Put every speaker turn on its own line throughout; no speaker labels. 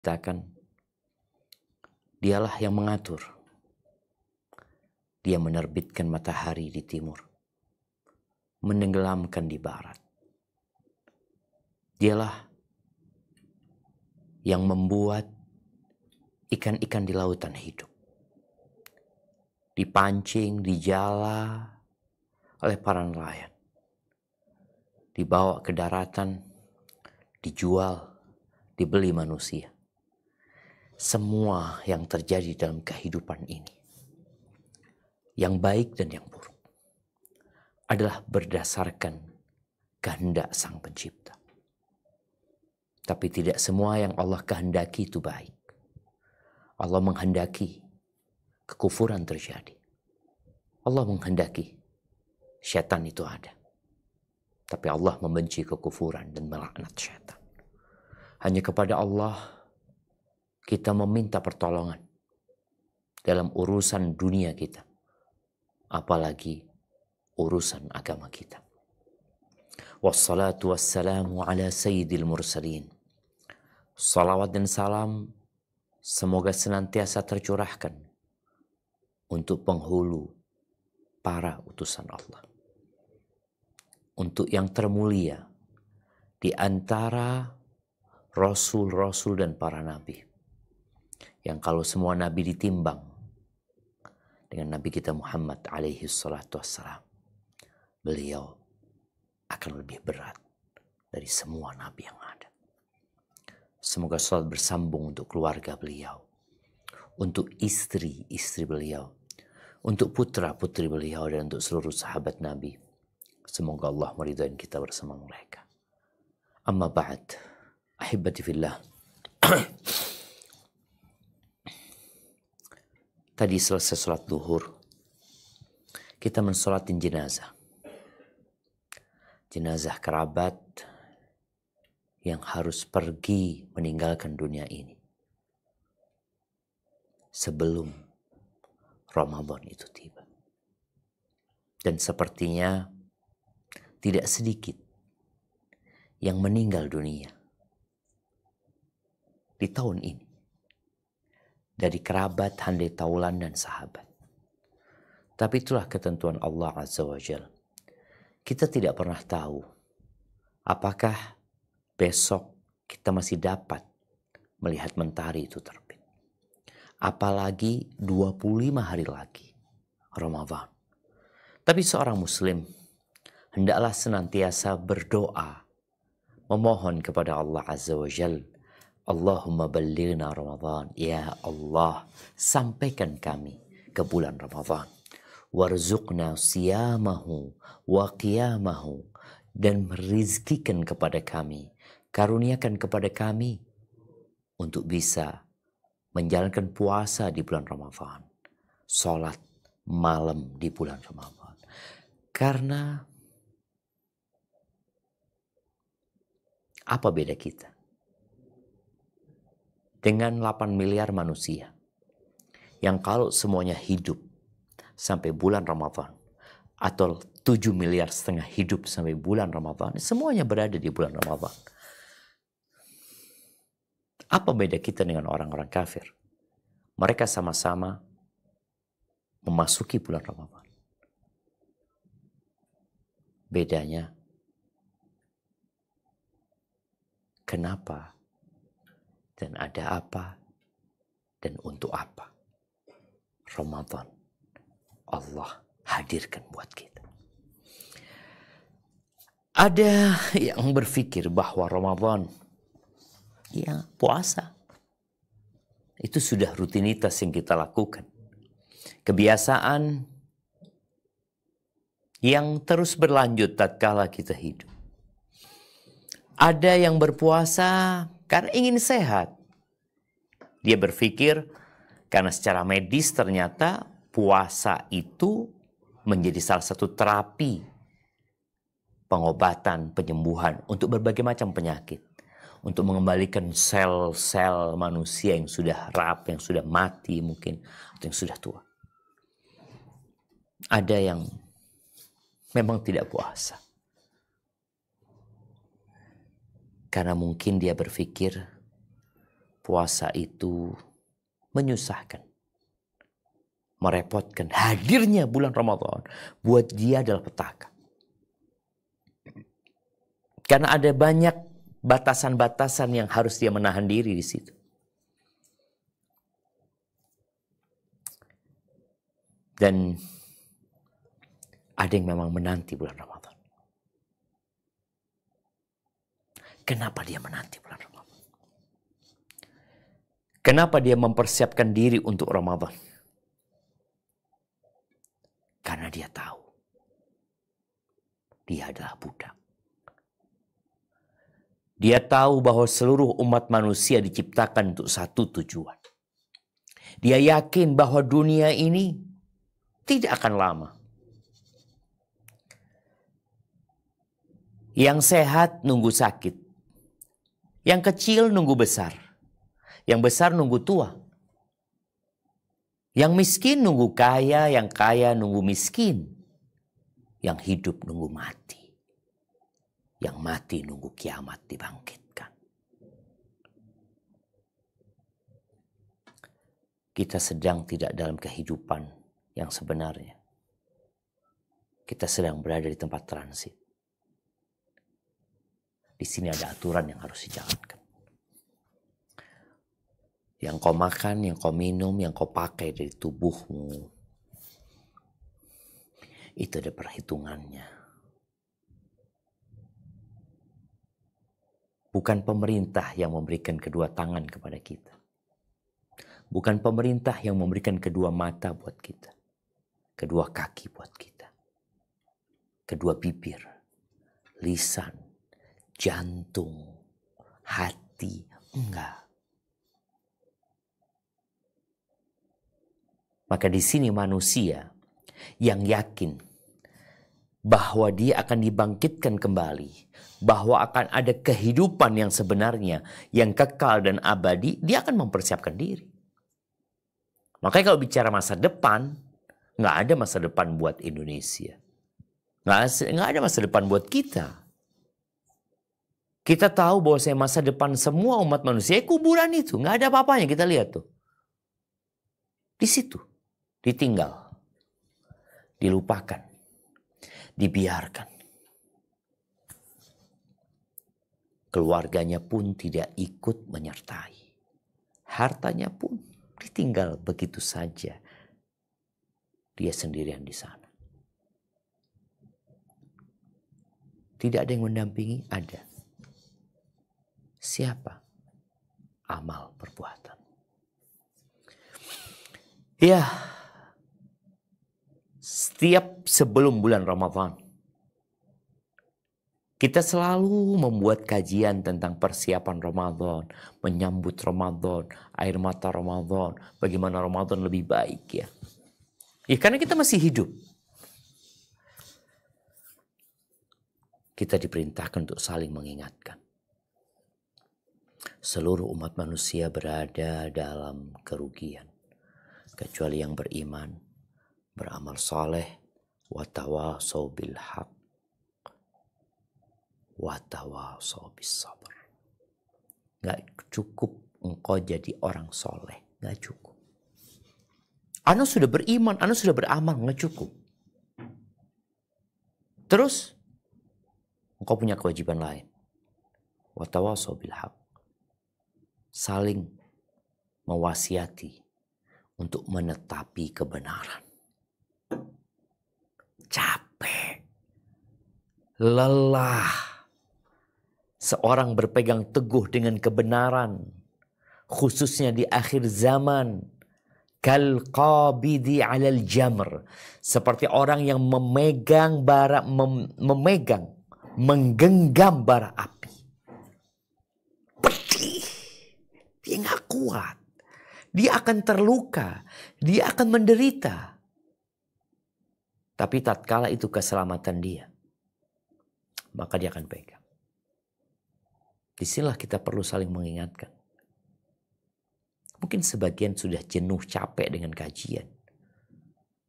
Katakan, dialah yang mengatur. Dia menerbitkan matahari di timur, menenggelamkan di barat. Dialah yang membuat ikan-ikan di lautan hidup, dipancing, dijala oleh para nelayan, dibawa ke daratan, dijual, dibeli manusia. Semua yang terjadi dalam kehidupan ini, yang baik dan yang buruk, adalah berdasarkan kehendak Sang Pencipta. Tapi tidak semua yang Allah kehendaki itu baik. Allah menghendaki kekufuran terjadi. Allah menghendaki syaitan itu ada. Tapi Allah membenci kekufuran dan melaknat syaitan. Hanya kepada Allah kita meminta pertolongan dalam urusan dunia kita, apalagi urusan agama kita. Wassalatu wassalamu ala sayyidil mursalin. Salawat dan salam semoga senantiasa tercurahkan untuk penghulu para utusan Allah, untuk yang termulia di antara rasul-rasul dan para nabi, yang kalau semua nabi ditimbang dengan nabi kita Muhammad alaihi salatu wassalam, beliau akan lebih berat dari semua nabi yang ada. Semoga salat bersambung untuk keluarga beliau, untuk istri-istri beliau, untuk putra-putri beliau, dan untuk seluruh sahabat Nabi. Semoga Allah meridai kita bersama mereka. Amma ba'd, ahibati fillah. Tadi selesai sholat duhur, kita mensolatin jenazah. Jenazah kerabat yang harus pergi meninggalkan dunia ini sebelum Ramadan itu tiba. Dan sepertinya tidak sedikit yang meninggal dunia di tahun ini, dari kerabat, handai taulan, dan sahabat. Tapi itulah ketentuan Allah Azza wa Jalla. Kita tidak pernah tahu apakah besok kita masih dapat melihat mentari itu terbit. Apalagi 25 hari lagi Ramadan. Tapi seorang muslim hendaklah senantiasa berdoa, memohon kepada Allah Azza wa Jalla, Allahumma ballighna Ramadan. Ya Allah, sampaikan kami ke bulan Ramadan. Warzuqna siyamahu wa qiyamahu. Dan merizkikan kepada kami, karuniakan kepada kami untuk bisa menjalankan puasa di bulan Ramadan, sholat malam di bulan Ramadan. Karena apa beda kita dengan 8 miliar manusia yang kalau semuanya hidup sampai bulan Ramadan, atau 7,5 miliar hidup sampai bulan Ramadan, semuanya berada di bulan Ramadan. Apa beda kita dengan orang-orang kafir? Mereka sama-sama memasuki bulan Ramadan. Bedanya, kenapa dan ada apa dan untuk apa Ramadan Allah hadirkan buat kita. Ada yang berpikir bahwa Ramadan, ya puasa, itu sudah rutinitas yang kita lakukan. Kebiasaan yang terus berlanjut tatkala kita hidup. Ada yang berpuasa karena ingin sehat. Dia berpikir karena secara medis ternyata puasa itu menjadi salah satu terapi pengobatan, penyembuhan untuk berbagai macam penyakit. Untuk mengembalikan sel-sel manusia yang sudah rap, yang sudah mati mungkin, atau yang sudah tua. Ada yang memang tidak puasa. Karena mungkin dia berpikir puasa itu menyusahkan, merepotkan. Hadirnya bulan Ramadan buat dia adalah petaka. Karena ada banyak batasan-batasan yang harus dia menahan diri di situ. Dan ada yang memang menanti bulan Ramadan. Kenapa dia menanti bulan Ramadan? Kenapa dia mempersiapkan diri untuk Ramadan? Karena dia tahu dia adalah budak. Dia tahu bahwa seluruh umat manusia diciptakan untuk satu tujuan. Dia yakin bahwa dunia ini tidak akan lama. Yang sehat nunggu sakit. Yang kecil nunggu besar. Yang besar nunggu tua. Yang miskin nunggu kaya, yang kaya nunggu miskin. Yang hidup nunggu mati. Yang mati nunggu kiamat dibangkitkan. Kita sedang tidak dalam kehidupan yang sebenarnya. Kita sedang berada di tempat transit. Di sini ada aturan yang harus dijalankan. Yang kau makan, yang kau minum, yang kau pakai dari tubuhmu, itu ada perhitungannya. Bukan pemerintah yang memberikan kedua tangan kepada kita. Bukan pemerintah yang memberikan kedua mata buat kita. Kedua kaki buat kita. Kedua bibir, lisan, jantung, hati. Enggak. Maka di sini manusia yang yakin bahwa dia akan dibangkitkan kembali, bahwa akan ada kehidupan yang sebenarnya, yang kekal dan abadi, dia akan mempersiapkan diri. Makanya kalau bicara masa depan, nggak ada masa depan buat Indonesia. Nggak ada masa depan buat kita. Kita tahu bahwa masa depan semua umat manusia kuburan itu. Nggak ada apa-apanya, kita lihat tuh. Di situ, ditinggal, dilupakan, dibiarkan. Keluarganya pun tidak ikut menyertai. Hartanya pun ditinggal begitu saja. Dia sendirian di sana. Tidak ada yang mendampingi? Ada. Siapa? Amal perbuatan. Ya, setiap sebelum bulan Ramadan, kita selalu membuat kajian tentang persiapan Ramadan, menyambut Ramadan, air mata Ramadan, bagaimana Ramadan lebih baik ya. Ya karena kita masih hidup. Kita diperintahkan untuk saling mengingatkan. Seluruh umat manusia berada dalam kerugian. Kecuali yang beriman, beramal soleh, watawasau bil haq, watawasau bis sabar. Gak cukup engkau jadi orang soleh, gak cukup. Anda sudah beriman, Anda sudah beramal, gak cukup. Terus engkau punya kewajiban lain. Watawasau bil haq. Saling mewasiati untuk menetapi kebenaran. Capek, lelah, seorang berpegang teguh dengan kebenaran, khususnya di akhir zaman, kal qabidi 'alal jamr, seperti orang yang memegang bara, menggenggam bara api. Pedih, dia nggak kuat, dia akan terluka, dia akan menderita. Tapi tatkala itu keselamatan dia, maka dia akan pegang. Disinilah kita perlu saling mengingatkan. Mungkin sebagian sudah jenuh, capek dengan kajian.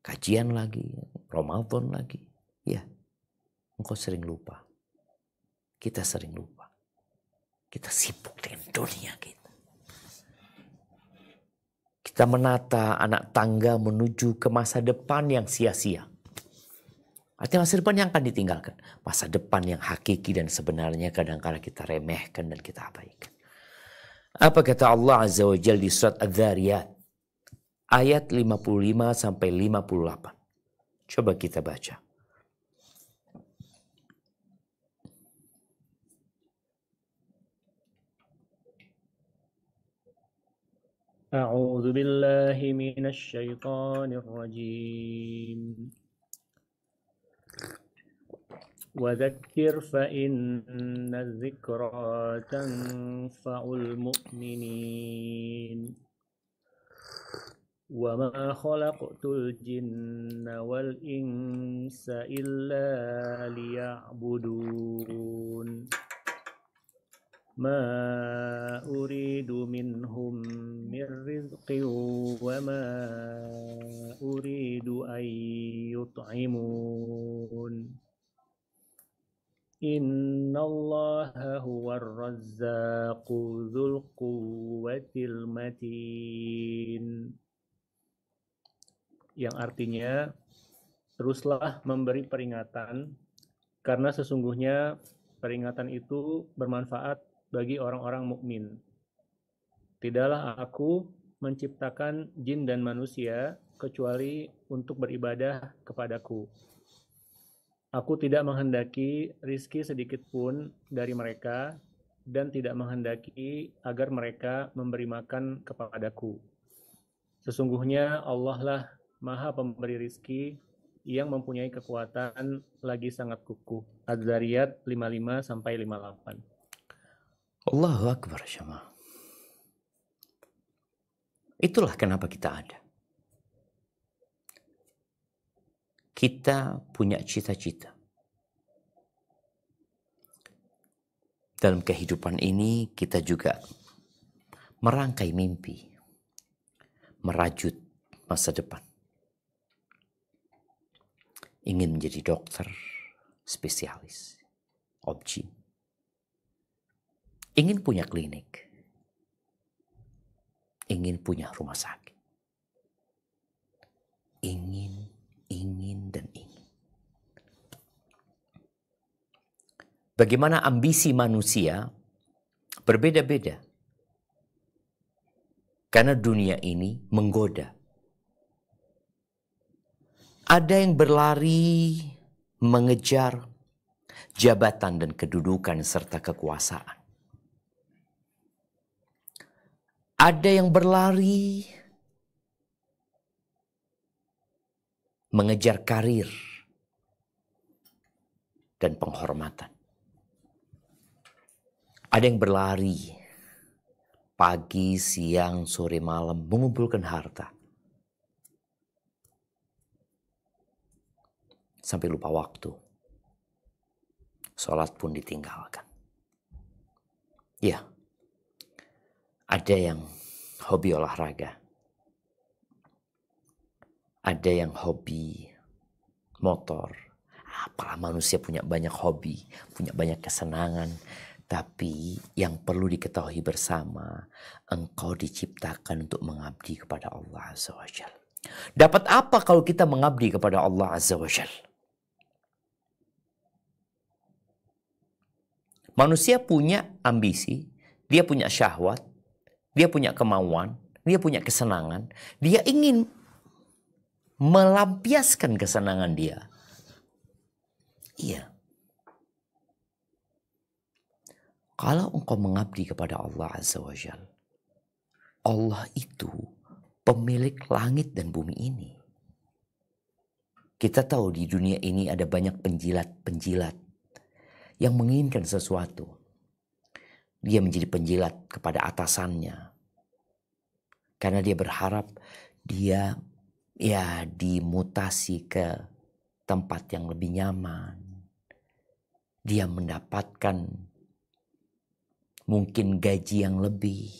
Kajian lagi, Ramadan lagi. Ya, engkau sering lupa. Kita sering lupa. Kita sibuk dengan dunia kita. Kita menata anak tangga menuju ke masa depan yang sia-sia. Artinya masa depan yang akan ditinggalkan. Masa depan yang hakiki dan sebenarnya kadang-kala kita remehkan dan kita abaikan. Apa kata Allah Azza wa Jalla di surat Adz-Dzariyat ayat 55 sampai 58. Coba kita baca.
أعوذ بالله من الشيطان الرجيم وذكر فإن الذكرى تنفع المؤمنين وما خلقت الجن والإنس إلا ليعبدون ما أريد منهم من رزق وما أريد أن يطعمون إن الله هو الرزاق ذو القوة المتين. Yang artinya, teruslah memberi peringatan, karena sesungguhnya peringatan itu bermanfaat bagi orang-orang mukmin. Tidaklah aku menciptakan jin dan manusia kecuali untuk beribadah kepadaku. Aku tidak menghendaki rizki sedikit pun dari mereka dan tidak menghendaki agar mereka memberi makan kepadaku. Sesungguhnya Allah lah Maha Pemberi rizki yang mempunyai kekuatan lagi sangat kukuh. Adz-Dzariyat 55 sampai 58.
Allahu Akbar, jemaah. Itulah kenapa kita ada. Kita punya cita-cita. Dalam kehidupan ini kita juga merangkai mimpi, merajut masa depan. Ingin menjadi dokter, spesialis, obgyn. Ingin punya klinik. Ingin punya rumah sakit. Ingin, dan ingin. Bagaimana ambisi manusia berbeda-beda. Karena dunia ini menggoda. Ada yang berlari mengejar jabatan dan kedudukan serta kekuasaan. Ada yang berlari mengejar karir dan penghormatan. Ada yang berlari pagi, siang, sore, malam mengumpulkan harta. Sampai lupa waktu. Sholat pun ditinggalkan. Ya. Ada yang hobi olahraga. Ada yang hobi motor. Apalah, manusia punya banyak hobi, punya banyak kesenangan. Tapi yang perlu diketahui bersama, engkau diciptakan untuk mengabdi kepada Allah Azza wa Jalla. Dapat apa kalau kita mengabdi kepada Allah Azza wa Jalla? Manusia punya ambisi, dia punya syahwat, dia punya kemauan, dia punya kesenangan. Dia ingin melampiaskan kesenangan dia. Iya. Kalau engkau mengabdi kepada Allah Azza wa Jalla, Allah itu pemilik langit dan bumi ini. Kita tahu di dunia ini ada banyak penjilat-penjilat yang menginginkan sesuatu. Dia menjadi penjilat kepada atasannya. Karena dia berharap dia dimutasi ke tempat yang lebih nyaman. Dia mendapatkan mungkin gaji yang lebih.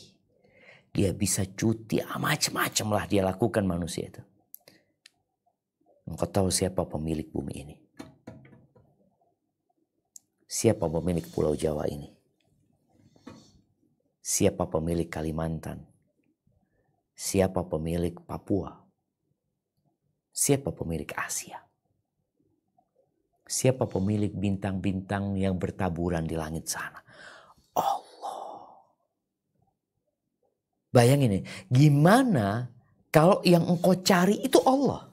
Dia bisa cuti, macam-macam lah dia lakukan manusia itu. Engkau tahu siapa pemilik bumi ini? Siapa pemilik Pulau Jawa ini? Siapa pemilik Kalimantan? siapa pemilik Papua? Siapa pemilik Asia? Siapa pemilik bintang-bintang yang bertaburan di langit sana? Allah. Bayangin nih, gimana kalau yang engkau cari itu Allah?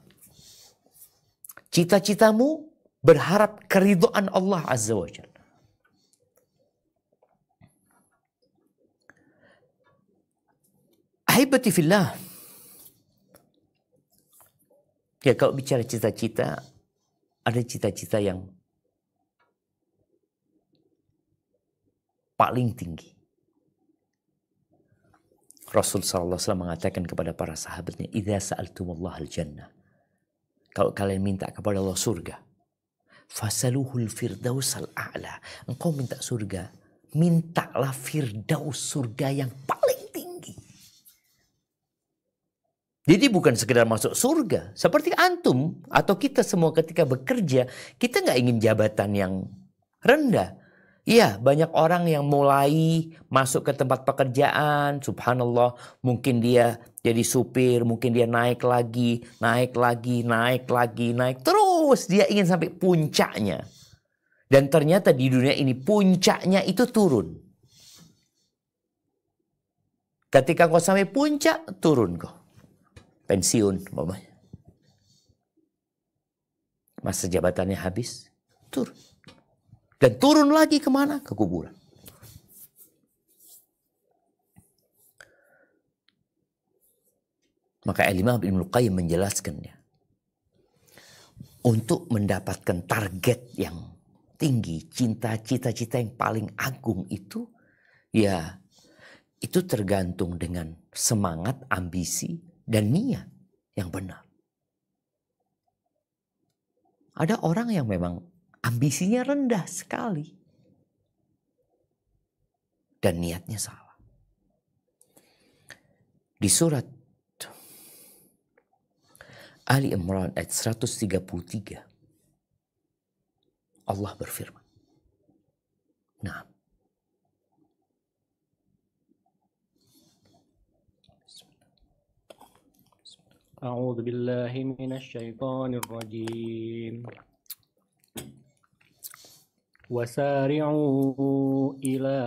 Cita-citamu berharap keridhaan Allah Azza wa Jalla. Ahibati fillah. Ya, kalau bicara cita-cita, ada cita-cita yang paling tinggi. Rasul SAW mengatakan kepada para sahabatnya, "Idza sa'altumullah al-jannah." Kalau kalian minta kepada Allah surga, fasaluhul firdaus al-a'la. Engkau minta surga, mintalah firdaus, surga yang paling tinggi. Jadi bukan sekedar masuk surga. Seperti antum atau kita semua ketika bekerja, kita nggak ingin jabatan yang rendah. Iya, banyak orang yang mulai masuk ke tempat pekerjaan, subhanallah, mungkin dia jadi supir, mungkin dia naik lagi, naik terus dia ingin sampai puncaknya. Dan ternyata di dunia ini puncaknya itu turun. Ketika kau sampai puncak, turun kau. Pensiun, umpamanya. Masa jabatannya habis, turun. Dan turun lagi kemana? Ke kuburan. Maka Imam Ibnu Qayyim menjelaskannya. Untuk mendapatkan target yang tinggi, cita-cita yang paling agung itu, ya itu tergantung dengan semangat, ambisi, dan niat yang benar. Ada orang yang memang ambisinya rendah sekali. Dan niatnya salah. Di surat Ali Imran ayat 133. Allah berfirman. Nah.
A'udzu billahi minasy syaithanir rajim. وسارعوا إلى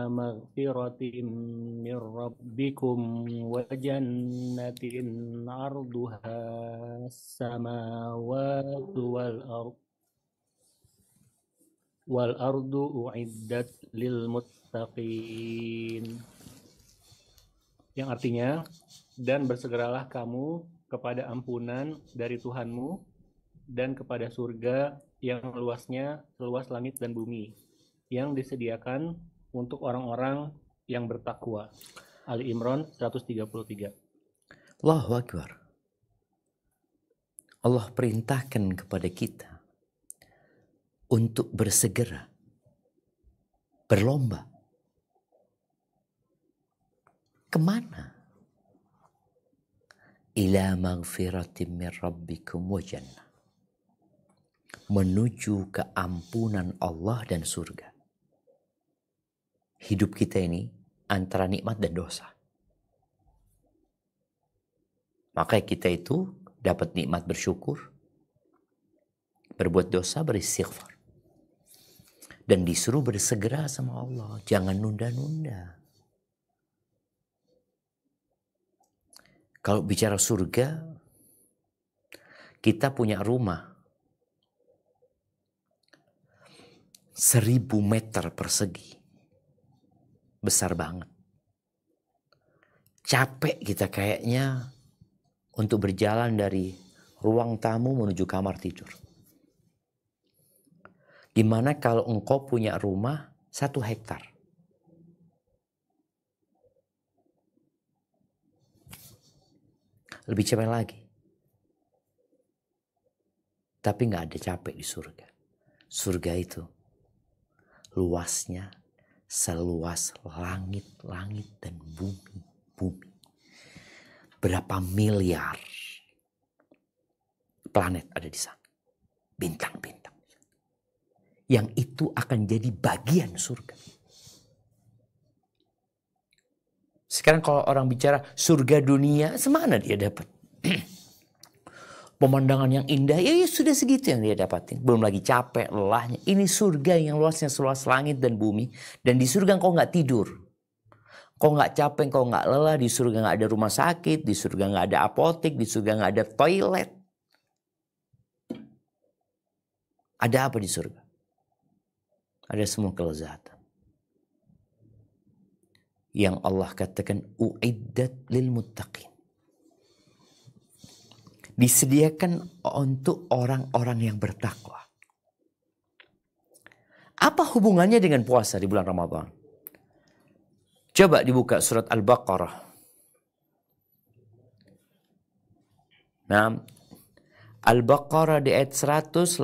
مغفرة من ربكم وجنة عرضها السماوات والأرض أعدت للمتقين. Yang artinya, dan bersegeralah kamu kepada ampunan dari Tuhanmu dan kepada surga yang luasnya seluas langit dan bumi, yang disediakan untuk orang-orang yang bertakwa. Ali Imran 133.
Allahu Akbar. Allah perintahkan kepada kita untuk bersegera, berlomba. Kemana? Ila maghfiratin min rabbikum wa jannah. Menuju keampunan Allah dan surga. Hidup kita ini antara nikmat dan dosa. Maka kita itu dapat nikmat bersyukur, berbuat dosa, beristighfar. Dan disuruh bersegera sama Allah. Jangan nunda-nunda. Kalau bicara surga, kita punya rumah 1000 meter persegi. Besar banget. Capek kita kayaknya untuk berjalan dari ruang tamu menuju kamar tidur. Gimana kalau engkau punya rumah 1 hektar? Lebih capek lagi. Tapi gak ada capek di surga. Surga itu luasnya seluas langit-langit dan bumi. Berapa miliar planet ada di sana. Bintang-bintang. Yang itu akan jadi bagian surga. Sekarang kalau orang bicara surga dunia, semana dia dapat? Pemandangan yang indah, ya sudah segitu yang dia dapatin. Belum lagi capek, lelahnya. Ini surga yang luasnya seluas langit dan bumi. Dan di surga kau nggak tidur. Kau nggak capek, kau nggak lelah. Di surga nggak ada rumah sakit, di surga nggak ada apotek, di surga nggak ada toilet. Ada apa di surga? Ada semua kelezatan. Yang Allah katakan uiddat lil muttaqin. Disediakan untuk orang-orang yang bertakwa. Apa hubungannya dengan puasa di bulan Ramadan? Coba dibuka surat Al-Baqarah. Nah, Al-Baqarah di ayat 183.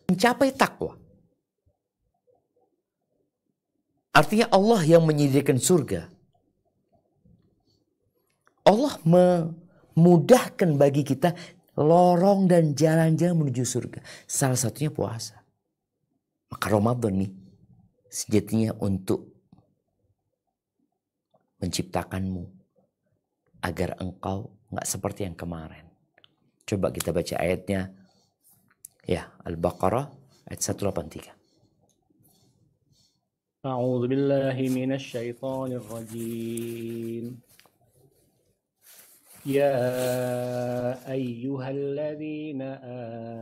Mencapai takwa. Artinya Allah yang menyediakan surga. Allah memudahkan bagi kita lorong dan jalan-jalan menuju surga. Salah satunya puasa. Maka Ramadan nih sejatinya untuk menciptakanmu agar engkau nggak seperti yang kemarin. Coba kita baca ayatnya. Ya, Al-Baqarah ayat 183.
A'udzu billahi minasy syaithanir rajim. Ya ayyuhalladzina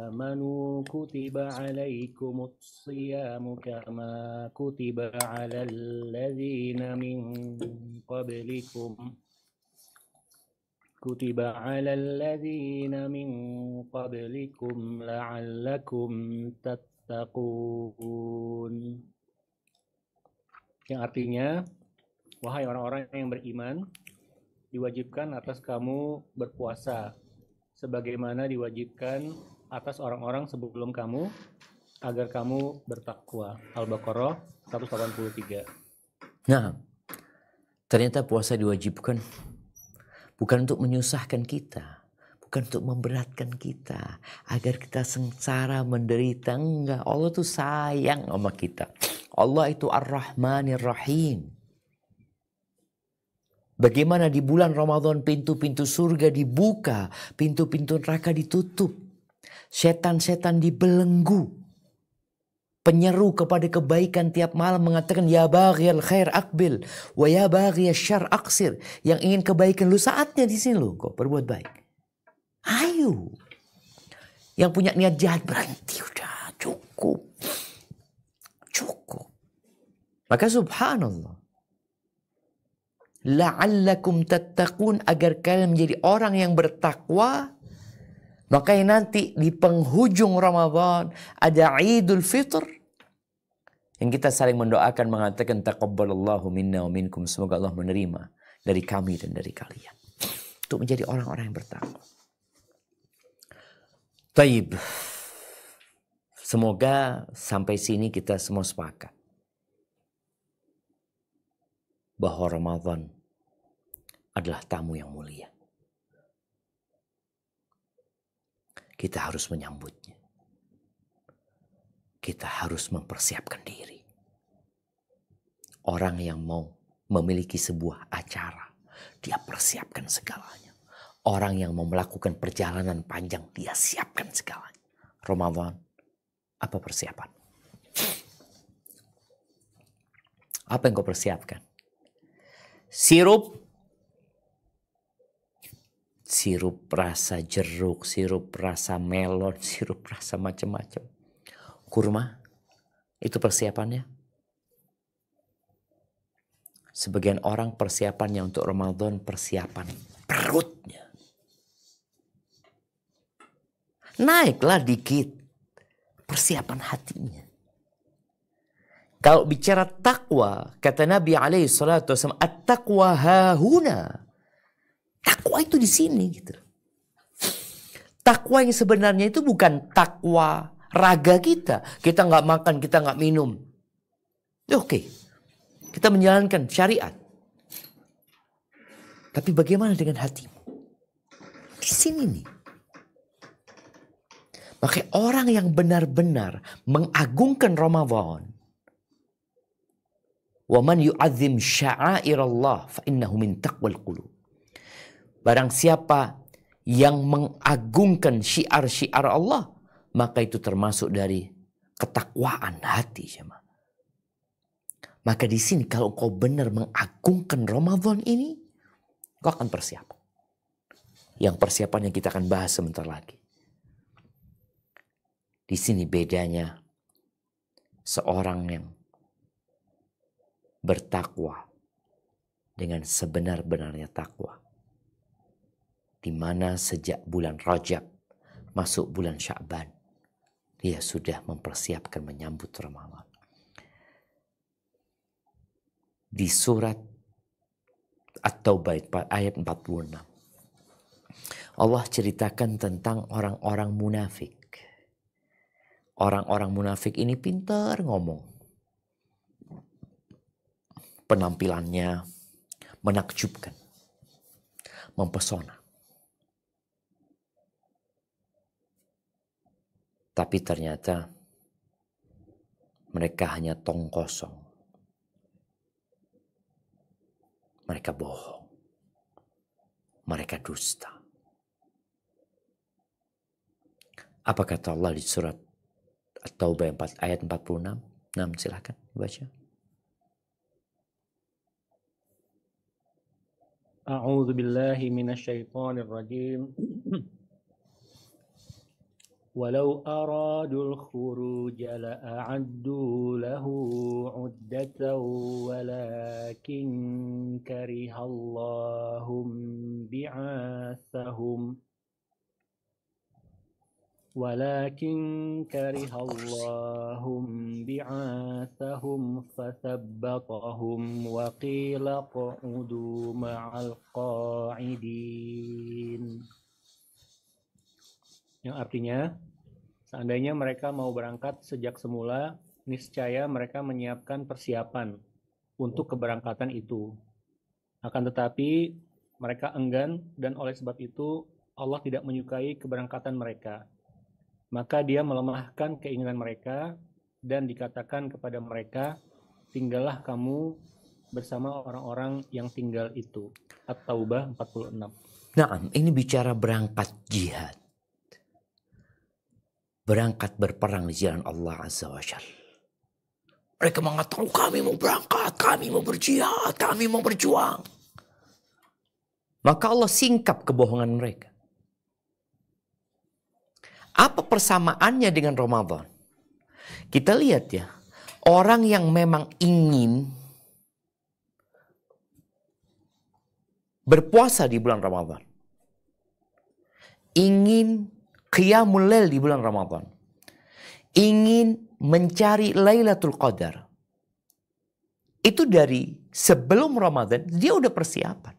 amanu kutiba 'alaikumus shiyamu kama kutiba 'alal ladzina min qablikum la'allakum tattaqun. Yang artinya, wahai orang-orang yang beriman, diwajibkan atas kamu berpuasa, sebagaimana diwajibkan atas orang-orang sebelum kamu, agar kamu bertakwa. Al-Baqarah 183.
Nah, ternyata puasa diwajibkan bukan untuk menyusahkan kita, bukan untuk memberatkan kita, agar kita sengsara menderita. Enggak, Allah tuh sayang sama kita. Allah itu Ar-Rahmanir Rahim. Bagaimana di bulan Ramadan pintu-pintu surga dibuka, pintu-pintu neraka ditutup. Setan-setan dibelenggu. Penyeru kepada kebaikan tiap malam mengatakan, ya baghiyal khair aqbil, wa ya baghiyal syarr aqsir. Yang ingin kebaikan lu saatnya di sini lu kok berbuat baik. Ayo. Yang punya niat jahat berhenti, udah cukup. Cukup. Maka subhanallah. La'allakum tattaqun, agar kalian menjadi orang yang bertakwa. Makanya nanti di penghujung Ramadan ada Idul Fitr yang kita saling mendoakan mengatakan taqabbalallahu minna wa minkum, semoga Allah menerima dari kami dan dari kalian untuk menjadi orang-orang yang bertakwa. Taib. Semoga sampai sini kita semua sepakat bahwa Ramadan adalah tamu yang mulia. Kita harus menyambutnya. Kita harus mempersiapkan diri. Orang yang mau memiliki sebuah acara, dia persiapkan segalanya. Orang yang mau melakukan perjalanan panjang, dia siapkan segalanya. Ramadan, apa persiapan? Apa yang kau persiapkan? Sirup rasa jeruk, sirup rasa melon, sirup rasa macam-macam. Kurma, itu persiapannya. Sebagian orang persiapannya untuk Ramadan persiapan perutnya. Naiklah dikit persiapan hatinya. Kalau bicara takwa, kata Nabi alaihi salatu wasallam, at-taqwa hahuna. Takwa itu di sini gitu. Takwa yang sebenarnya itu bukan takwa raga kita. Kita nggak makan, kita nggak minum. Oke. Kita menjalankan syariat. Tapi bagaimana dengan hatimu? Di sini nih. Maka orang yang benar-benar mengagungkan Ramadan, Wa man yu'azzim sya'airallah fa innahu min taqwal qulub. Barang siapa yang mengagungkan syiar-syiar Allah, maka itu termasuk dari ketakwaan hati, jemaah. Maka di sini kalau kau benar mengagungkan Ramadan ini, kau akan persiapan. Yang persiapan yang kita akan bahas sebentar lagi. Di sini bedanya seorang yang bertakwa dengan sebenar-benarnya takwa. Di mana sejak bulan Rajab masuk bulan Sya'ban, dia sudah mempersiapkan menyambut Ramadan. Di surat At-Taubah ayat 46, Allah ceritakan tentang orang-orang munafik. Orang-orang munafik ini pintar ngomong. Penampilannya menakjubkan, mempesona. Tapi ternyata mereka hanya tong kosong. Mereka bohong. Mereka dusta. Apa kata Allah di surat At-Taubah ayat 46? Nah, silakan baca.
A'udzu billahi minasyaitonir rajim. Walau aradul khuruj la'addu lahu 'uddatan walakin karihallahum bi'atsahum fathabbatahum wa qila qa'udu ma'al qa'idin. Yang artinya, seandainya mereka mau berangkat sejak semula, niscaya mereka menyiapkan persiapan untuk keberangkatan itu. Akan tetapi, mereka enggan dan oleh sebab itu Allah tidak menyukai keberangkatan mereka. Maka dia melemahkan keinginan mereka dan dikatakan kepada mereka, tinggallah kamu bersama orang-orang yang tinggal itu. At-Taubah 46.
Nah, ini bicara berangkat jihad. Berangkat berperang di jalan Allah Azza wa Jalla. Mereka mengatakan, kami mau berangkat, kami mau berjihad, kami mau berjuang. Maka Allah singkap kebohongan mereka. Apa persamaannya dengan Ramadan? Kita lihat ya, orang yang memang ingin berpuasa di bulan Ramadan, ingin qiyamul lail di bulan Ramadan, ingin mencari Lailatul Qadar, itu dari sebelum Ramadan dia udah persiapan.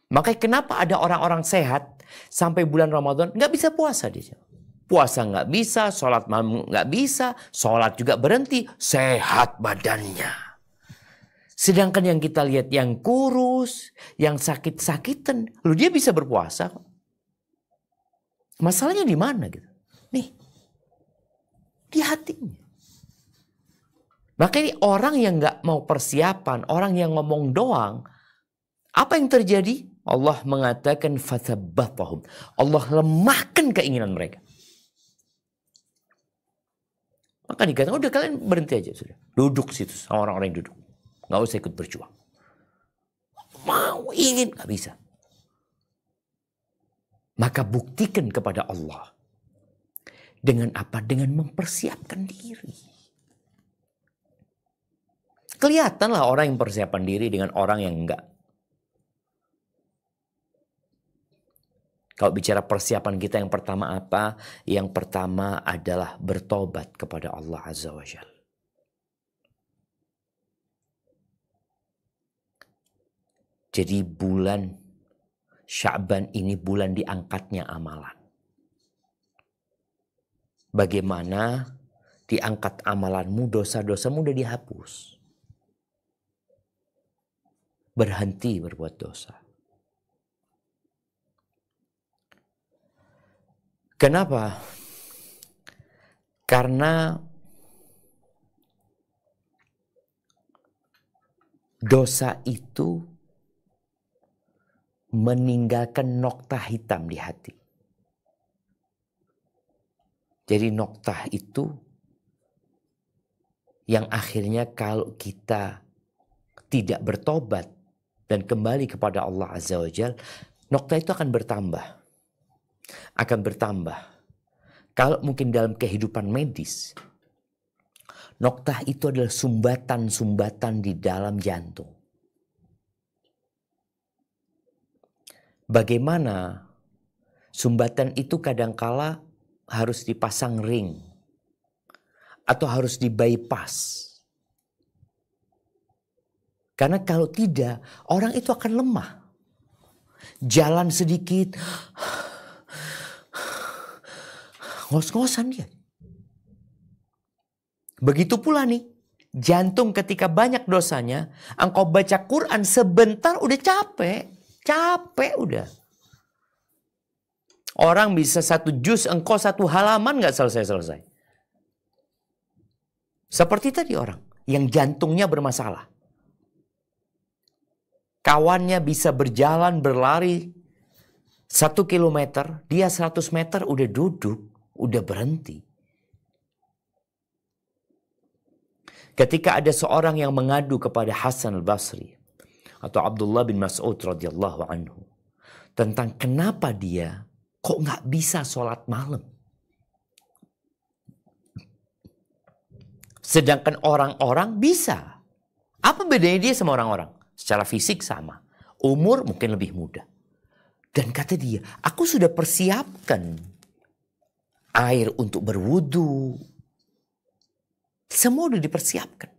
Makanya kenapa ada orang-orang sehat sampai bulan Ramadan nggak bisa puasa dia. Puasa nggak bisa, sholat malam nggak bisa, sholat juga berhenti, sehat badannya. Sedangkan yang kita lihat yang kurus, yang sakit-sakitan, lu dia bisa berpuasa. Masalahnya di mana gitu? Nih, di hatinya. Maka ini orang yang nggak mau persiapan, orang yang ngomong doang, apa yang terjadi? Allah mengatakan fathabbatahum. Allah lemahkan keinginan mereka. Maka dikatakan, udah kalian berhenti aja sudah. Duduk situ sama orang-orang yang duduk. Nggak usah ikut berjuang. Mau, ingin, nggak bisa. Maka buktikan kepada Allah. Dengan apa? Dengan mempersiapkan diri. Kelihatanlah orang yang persiapan diri dengan orang yang enggak. Kalau bicara persiapan kita yang pertama apa? Yang pertama adalah bertobat kepada Allah Azza wa Jalla. Jadi bulan Sya'ban ini bulan diangkatnya amalan. Bagaimana diangkat amalanmu, dosa-dosamu udah dihapus. Berhenti berbuat dosa. Kenapa? Karena dosa itu meninggalkan noktah hitam di hati. Jadi noktah itu yang akhirnya kalau kita tidak bertobat dan kembali kepada Allah Azza wa Jalla, noktah itu akan bertambah. Akan bertambah. Kalau mungkin dalam kehidupan medis, noktah itu adalah sumbatan-sumbatan di dalam jantung. Bagaimana sumbatan itu kadangkala harus dipasang ring atau harus di-bypass. Karena kalau tidak, orang itu akan lemah. Jalan sedikit, ngos-ngosan dia. Begitu pula nih, jantung ketika banyak dosanya, engkau baca Quran sebentar udah capek. Capek udah. Orang bisa 1 juz, engkau 1 halaman gak selesai-selesai. Seperti tadi orang yang jantungnya bermasalah. Kawannya bisa berjalan, berlari 1 kilometer, dia 100 meter udah duduk, udah berhenti. Ketika ada seorang yang mengadu kepada Hasan al-Basri atau Abdullah bin Mas'ud radhiyallahu anhu tentang kenapa dia kok nggak bisa sholat malam, sedangkan orang-orang bisa. Apa bedanya dia sama orang-orang? Secara fisik sama, umur mungkin lebih muda. Dan kata dia, aku sudah persiapkan air untuk berwudu. Semua udah dipersiapkan.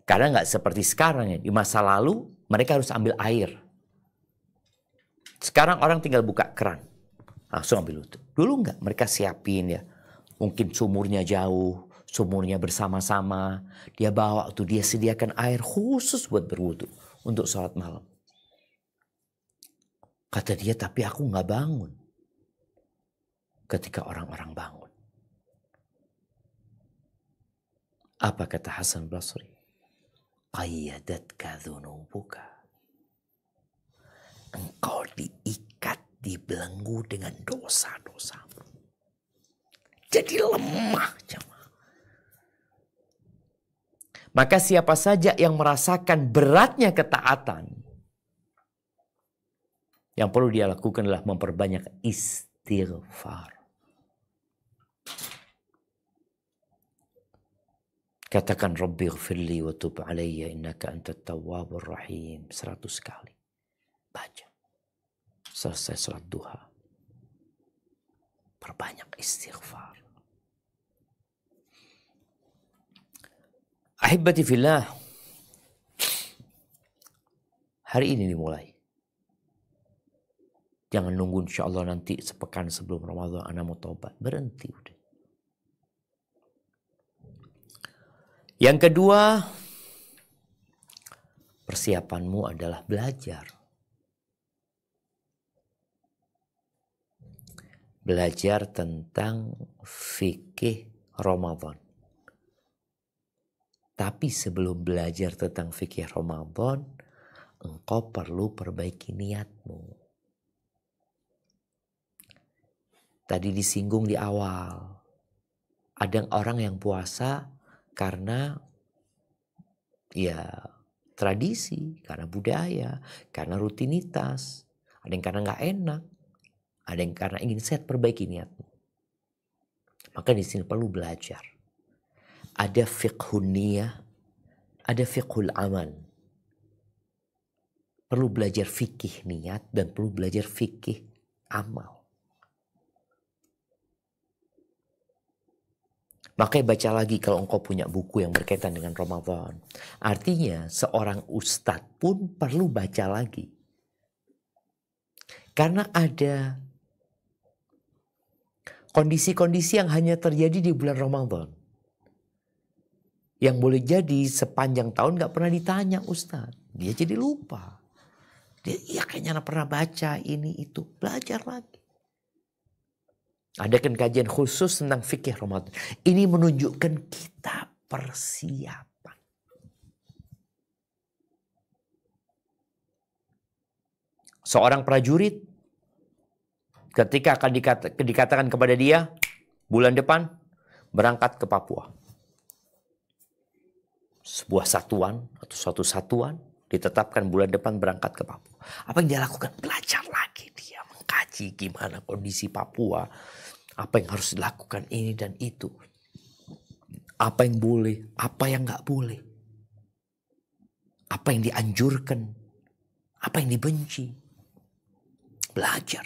Karena nggak seperti sekarang ya. Di masa lalu mereka harus ambil air. Sekarang orang tinggal buka keran, langsung ambil wudu. Dulu nggak, mereka siapin ya. Mungkin sumurnya jauh, sumurnya bersama-sama. Dia bawa tuh, dia sediakan air khusus buat berwudu untuk sholat malam. Kata dia, tapi aku nggak bangun ketika orang-orang bangun. Apa kata Hasan Basri? Qayyadatka dhunubuka. Engkau diikat, dibelenggu dengan dosa-dosamu. Jadi lemah jemaah. Maka siapa saja yang merasakan beratnya ketaatan, yang perlu dia lakukan adalah memperbanyak istighfar. Katakan Rabbi ghfirli wa tub alayya innaka antat tawwabur rahim 100 kali. Baca. Selesai salat duha. Perbanyak istighfar. Ahibati fillah. Hari ini dimulai. Jangan nunggu insyaAllah nanti sepekan sebelum Ramadan ana mau tobat. Berhenti udah. Yang kedua, persiapanmu adalah belajar. Belajar tentang fikih Ramadan. Tapi sebelum belajar tentang fikih Ramadan, engkau perlu perbaiki niatmu. Tadi disinggung di awal, ada orang yang puasa karena ya tradisi, karena budaya, karena rutinitas. Ada yang karena nggak enak, ada yang karena ingin sehat, perbaiki niatmu. Maka di sini perlu belajar. Ada fiqhun niyah, ada fiqhul amal. Perlu belajar fikih niat dan perlu belajar fikih amal. Makanya baca lagi kalau engkau punya buku yang berkaitan dengan Ramadan. Artinya seorang ustadz pun perlu baca lagi. Karena ada kondisi-kondisi yang hanya terjadi di bulan Ramadan. Yang boleh jadi sepanjang tahun gak pernah ditanya ustadz. Dia jadi lupa. Dia kayaknya pernah baca ini itu. Belajar lagi. Adakan kajian khusus tentang fikih Ramadan. Ini menunjukkan kita persiapan. Seorang prajurit ketika akan dikatakan kepada dia, bulan depan berangkat ke Papua. Sebuah satuan atau suatu satuan ditetapkan bulan depan berangkat ke Papua. Apa yang dia lakukan? Belajar lagi dia, mengkaji gimana kondisi Papua. Apa yang harus dilakukan ini dan itu. Apa yang boleh, apa yang nggak boleh. Apa yang dianjurkan, apa yang dibenci. Belajar.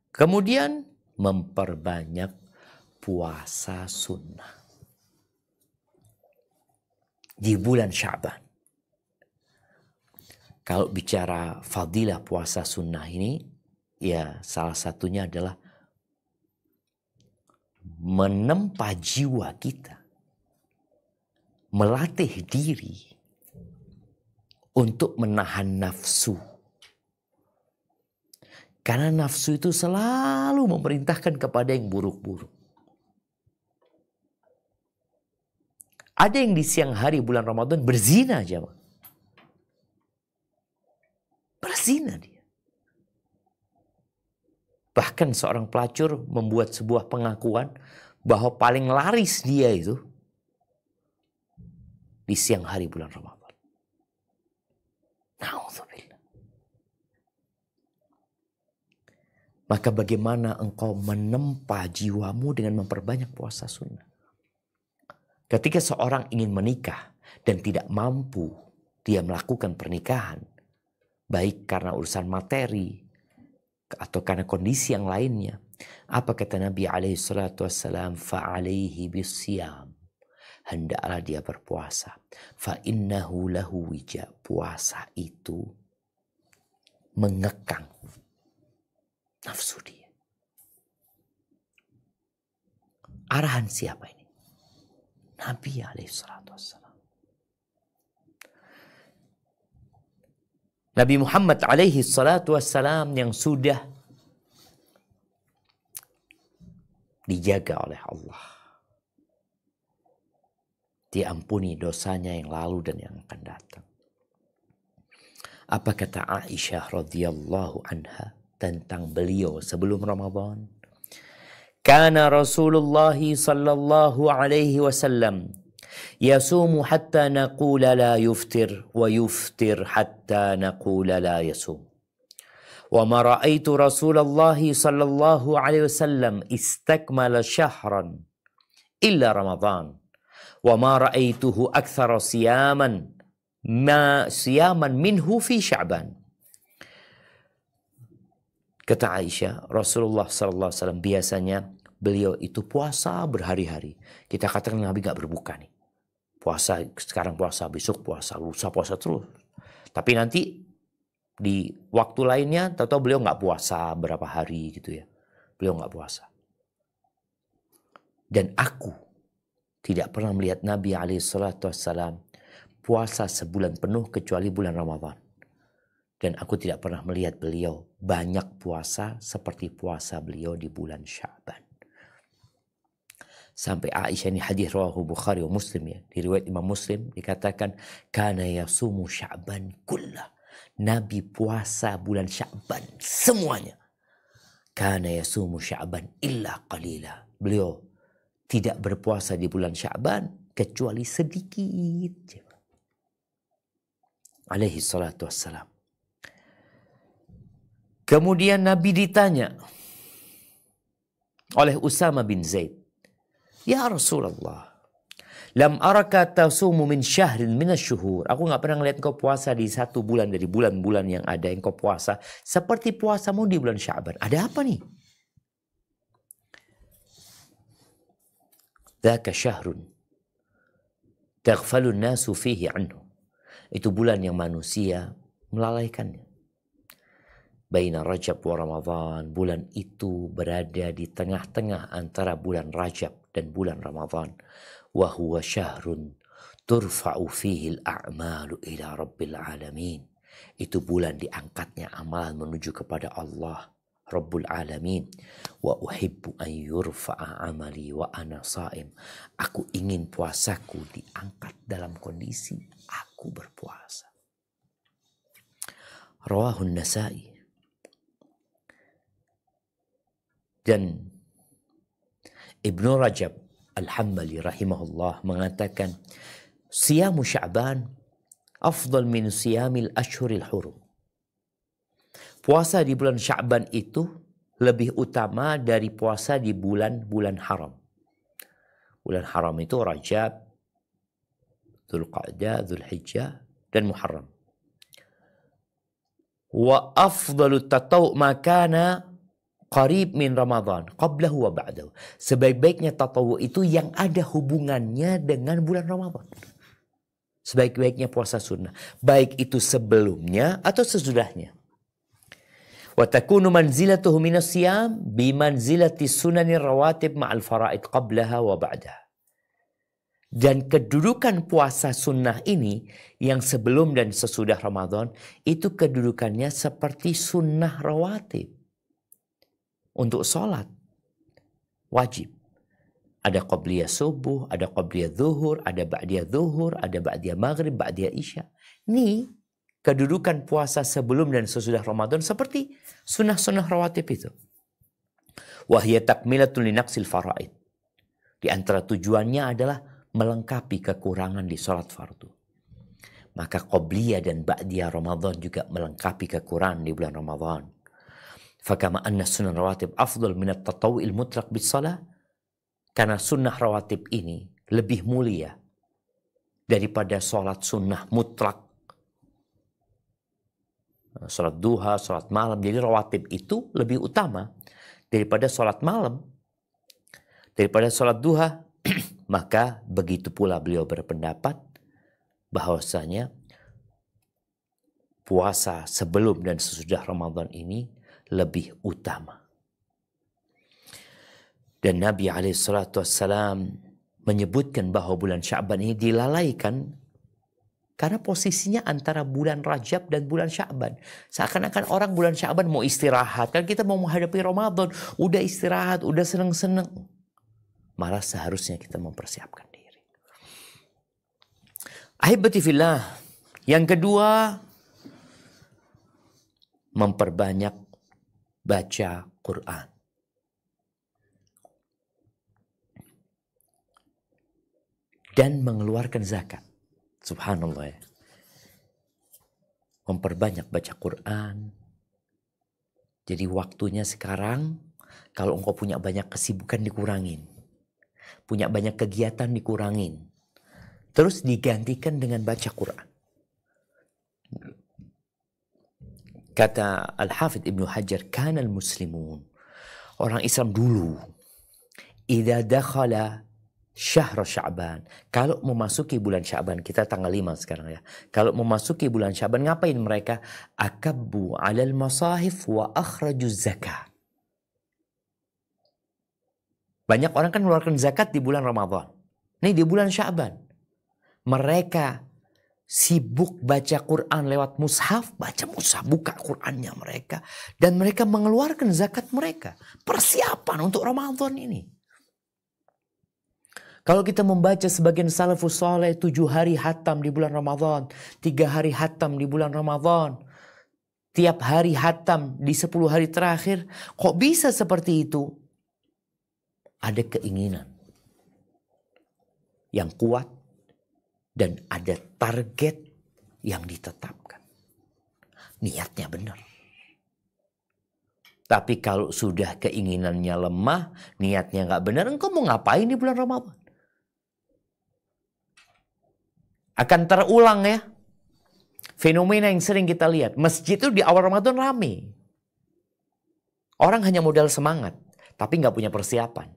Kemudian memperbanyak puasa sunnah. Di bulan Sya'ban. Kalau bicara fadilah puasa sunnah ini, ya salah satunya adalah menempa jiwa kita. Melatih diri untuk menahan nafsu. Karena nafsu itu selalu memerintahkan kepada yang buruk-buruk. Ada yang di siang hari bulan Ramadan berzina aja. Berzina dia. Bahkan seorang pelacur membuat sebuah pengakuan bahwa paling laris dia itu di siang hari bulan Ramadan. Na'udzubillah. Maka bagaimana engkau menempa jiwamu dengan memperbanyak puasa sunnah? Ketika seorang ingin menikah dan tidak mampu dia melakukan pernikahan, baik karena urusan materi atau karena kondisi yang lainnya, apa kata Nabi SAW? Fa'alaihi bisyam. Hendaklah dia berpuasa. Fa'innahu lahu wija. Puasa itu mengekang nafsu dia. Arahan siapa ini? Nabi SAW. Nabi Muhammad SAW yang sudah dijaga oleh Allah. Diampuni dosanya yang lalu dan yang akan datang. Apa kata Aisyah radhiyallahu anha tentang beliau sebelum Ramadan? Kana Rasulullah sallallahu alaihi wasallam yasumu hatta naqula la yuftir wa yuftir hatta naqula la yasum. Wa ma ra'aitu Rasulullah sallallahu alaihi wasallam istakmala syahran illa Ramadan. Wa ma ra'aituhu aktsara siyaman minhu fi Sya'ban. Kata Aisyah, Rasulullah SAW biasanya beliau itu puasa berhari-hari. Kita katakan Nabi gak berbuka nih. Puasa, sekarang puasa, besok puasa, lusa puasa terus. Tapi nanti di waktu lainnya, tahu-tahu beliau gak puasa berapa hari gitu ya. Beliau gak puasa. Dan aku tidak pernah melihat Nabi SAW puasa sebulan penuh kecuali bulan Ramadan. Dan aku tidak pernah melihat beliau banyak puasa seperti puasa beliau di bulan Sya'ban. Sampai Aisyah, ini hadis rawahu Bukhari wa Muslim ya. Di riwayat Imam Muslim dikatakan kana yasumu Sya'ban kullah. Nabi puasa bulan Sya'ban semuanya. Kana yasumu Sya'ban illa qalila. Beliau tidak berpuasa di bulan Sya'ban kecuali sedikit. Alaihi salatu wassalam. Kemudian Nabi ditanya oleh Usama bin Zaid, "Ya Rasulullah, lam araka tasumu min syahrin minasyuhur." Aku nggak pernah ngeliat engkau puasa di satu bulan dari bulan-bulan yang ada engkau puasa seperti puasamu di bulan Sya'ban. Ada apa nih? Dzaka syahrun taghfalun nasu fihi anhu. Itu bulan yang manusia melalaikannya. Baina Rajab wa Ramadan, bulan itu berada di tengah-tengah antara bulan Rajab dan bulan Ramadan. Wa huwa syahrun turfa'u fihi al-a'malu ila rabbil alamin. Itu bulan diangkatnya amalan menuju kepada Allah Rabbul Alamin. Wa uhibbu an yurfa'a amali wa ana sha'im. Aku ingin puasaku diangkat dalam kondisi aku berpuasa. Rawahun Nasa'i. Dan Ibnu Rajab Al-Hambali rahimahullah mengatakan, siyamu Sya'ban afdal min siyamil ashhuril hurum. Puasa di bulan Sya'ban itu lebih utama dari puasa di bulan-bulan haram. Bulan haram itu Rajab, Dzulqa'dah, Dzulhijjah, dan Muharram. Wa afdalu tatawu' makana qarib min Ramadan qablahu wa ba'dahu. Sebaik-baiknya tatawu itu yang ada hubungannya dengan bulan Ramadan. Sebaik-baiknya puasa sunnah, baik itu sebelumnya atau sesudahnya. Wa takunu manzilatuhu minas siyam bi manzilati sunanir rawatib ma'al fara'id qablaha wa ba'daha. Dan kedudukan puasa sunnah ini yang sebelum dan sesudah Ramadan itu kedudukannya seperti sunnah rawatib. Untuk sholat wajib. Ada qabliyah subuh, ada qabliyah zuhur, ada ba'diyah zuhur, ada ba'diyah maghrib, ba'diyah isya. Ini kedudukan puasa sebelum dan sesudah Ramadan seperti sunnah-sunnah rawatib itu. Wahya takmilatun linaqsil faraid. Di antara tujuannya adalah melengkapi kekurangan di sholat fardu. Maka qabliyah dan ba'diyah Ramadan juga melengkapi kekurangan di bulan Ramadan. Fakama anna sunnah rawatib afdal minat tatawu'il mutlaq bis salah. Karena sunnah rawatib ini lebih mulia daripada sholat sunnah mutlak. Sholat duha, sholat malam. Jadi rawatib itu lebih utama daripada sholat malam. Daripada sholat duha. Maka begitu pula beliau berpendapat bahwasanya puasa sebelum dan sesudah Ramadan ini lebih utama. Dan Nabi SAW menyebutkan bahwa bulan Sya'ban ini dilalaikan karena posisinya antara bulan Rajab dan bulan Sya'ban. Seakan-akan orang bulan Sya'ban mau istirahat. Kan kita mau menghadapi Ramadan. Udah istirahat, udah seneng-seneng. Malah seharusnya kita mempersiapkan diri. Ahibati fillah. Yang kedua, memperbanyak baca Quran. Dan mengeluarkan zakat. Subhanallah ya. Memperbanyak baca Quran. Jadi waktunya sekarang, kalau engkau punya banyak kesibukan dikurangin. Punya banyak kegiatan dikurangin. Terus digantikan dengan baca Quran. Kata Al-Hafidh Ibnu Hajar, kana al-muslimun. Orang Islam dulu. Idza dakhala syahr Sya'ban. Kalau memasuki bulan Sya'ban, kita tanggal 5 sekarang ya. Kalau memasuki bulan Sya'ban, ngapain mereka? Akabbu 'alal masahif wa akhraju zakah. Banyak orang kan mengeluarkan zakat di bulan Ramadan. Nih di bulan Sya'ban. Mereka sibuk baca Quran lewat mushaf, baca mushaf, buka Qurannya mereka. Dan mereka mengeluarkan zakat mereka. Persiapan untuk Ramadan ini. Kalau kita membaca sebagian salafus saleh 7 hari hatam di bulan Ramadan, 3 hari hatam di bulan Ramadan, tiap hari hatam di 10 hari terakhir, kok bisa seperti itu? Ada keinginan yang kuat dan ada target yang ditetapkan. Niatnya benar. Tapi kalau sudah keinginannya lemah, niatnya nggak benar, engkau mau ngapain di bulan Ramadan? Akan terulang ya. Fenomena yang sering kita lihat. Masjid itu di awal Ramadan rame. Orang hanya modal semangat. Tapi nggak punya persiapan.